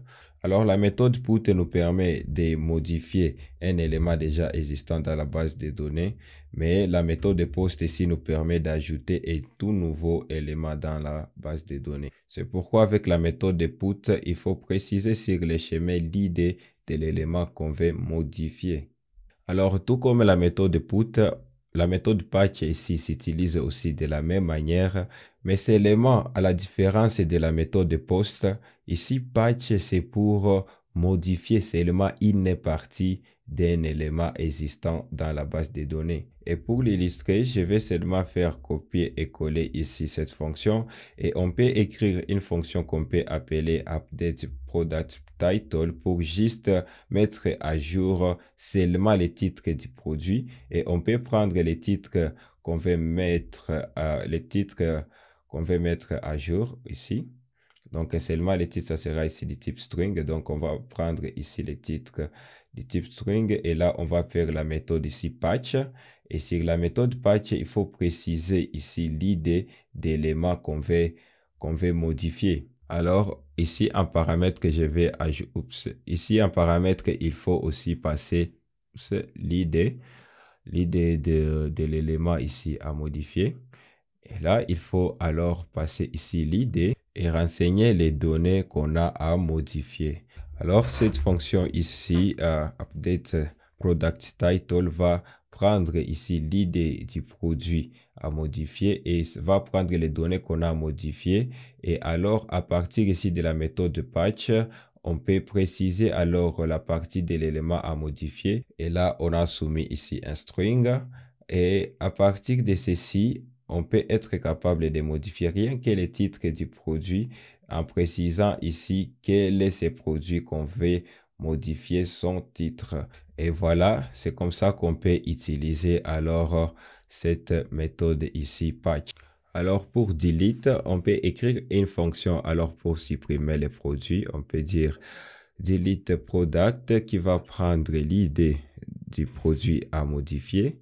Alors, la méthode put nous permet de modifier un élément déjà existant dans la base de données, mais la méthode post ici nous permet d'ajouter un tout nouveau élément dans la base de données. C'est pourquoi avec la méthode put, il faut préciser sur le schéma l'idée de l'élément qu'on veut modifier. Alors, tout comme la méthode put, la méthode patch ici s'utilise aussi de la même manière, mais seulement à la différence de la méthode post, ici patch c'est pour modifier seulement une partie d'un élément existant dans la base de données. Et pour l'illustrer, je vais seulement faire copier et coller ici cette fonction et on peut écrire une fonction qu'on peut appeler update product title pour juste mettre à jour seulement les titres du produit et on peut prendre les titres qu'on veut mettre à jour ici. Donc, seulement les titres, ça sera ici du type string. Donc, on va prendre ici les titres du type string. Et là, on va faire la méthode ici patch. Et sur la méthode patch, il faut préciser ici l'idée d'élément qu'on veut modifier. Alors, ici, un paramètre que je vais ajouter. Ici, un paramètre, il faut aussi passer l'idée de l'élément ici à modifier. Et là, il faut alors passer ici l'idée et renseigner les données qu'on a à modifier. Alors, cette fonction ici, update product title, va prendre ici l'idée du produit à modifier et va prendre les données qu'on a modifiées. Et alors, à partir ici de la méthode patch, on peut préciser alors la partie de l'élément à modifier. Et là, on a soumis ici un string. Et à partir de ceci, on peut être capable de modifier rien que les titres du produit en précisant ici quel est ce produit qu'on veut modifier son titre. Et voilà, c'est comme ça qu'on peut utiliser alors cette méthode ici patch. Alors pour delete, on peut écrire une fonction. Alors pour supprimer les produits, on peut dire delete product qui va prendre l'idée du produit à modifier.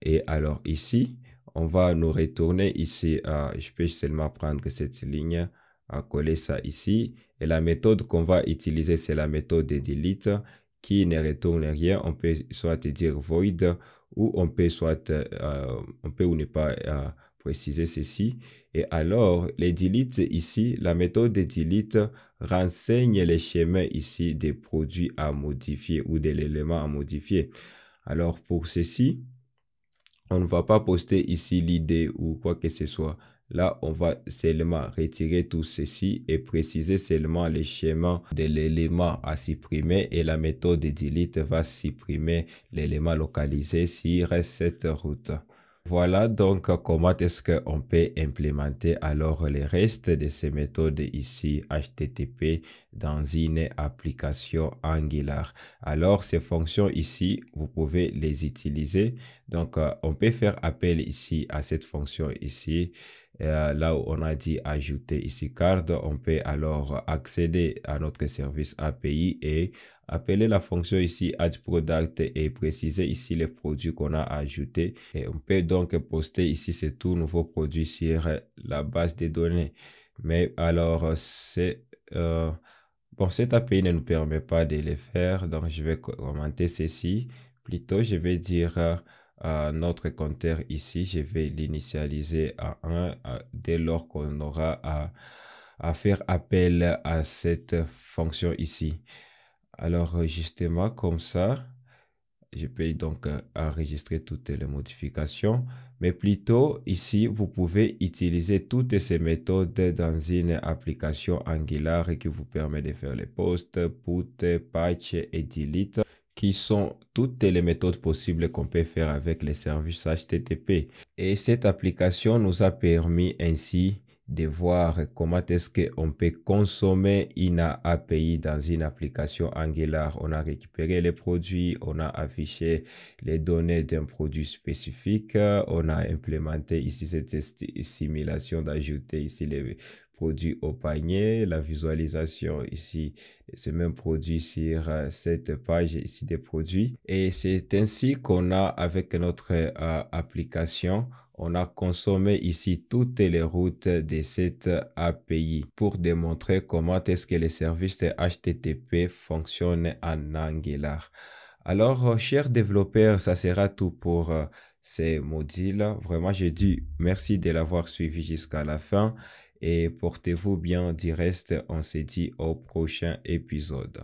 Et alors ici, on va nous retourner ici, je peux seulement prendre cette ligne, coller ça ici. Et la méthode qu'on va utiliser, c'est la méthode de delete qui ne retourne rien. On peut soit dire void ou on peut ou ne pas préciser ceci. Et alors, les delete ici, la méthode de delete renseigne les schémas ici des produits à modifier ou de l'élément à modifier. Alors pour ceci, on ne va pas poster ici l'idée ou quoi que ce soit. Là, on va seulement retirer tout ceci et préciser seulement les schémas de l'élément à supprimer et la méthode de delete va supprimer l'élément localisé sur cette route. Voilà donc comment est-ce qu'on peut implémenter alors les restes de ces méthodes ici HTTP dans une application Angular. Alors ces fonctions ici, vous pouvez les utiliser. Donc on peut faire appel ici à cette fonction ici. Là où on a dit ajouter ici card, on peut alors accéder à notre service API et appeler la fonction ici add product et préciser ici les produits qu'on a ajoutés. Et on peut donc poster ici ce tout nouveau produit sur la base de données. Mais alors, cette API ne nous permet pas de le faire. Donc, je vais commenter ceci. Plutôt, je vais dire notre compteur ici, je vais l'initialiser à 1 dès lors qu'on aura à faire appel à cette fonction ici. Alors justement comme ça, je peux donc enregistrer toutes les modifications, mais plutôt ici, vous pouvez utiliser toutes ces méthodes dans une application Angular qui vous permet de faire les posts, put, patch et delete qui sont toutes les méthodes possibles qu'on peut faire avec les services HTTP. Et cette application nous a permis ainsi de voir comment est-ce qu'on peut consommer une API dans une application Angular. On a récupéré les produits, on a affiché les données d'un produit spécifique, on a implémenté ici cette simulation d'ajouter ici les produits au panier, la visualisation ici, ce même produit sur cette page ici des produits. Et c'est ainsi qu'on a, avec notre application, on a consommé ici toutes les routes de cette API pour démontrer comment est-ce que les services de HTTP fonctionnent en Angular. Alors, chers développeurs, ça sera tout pour ces modules. Vraiment, je dis merci de l'avoir suivi jusqu'à la fin et portez-vous bien du reste. On se dit au prochain épisode.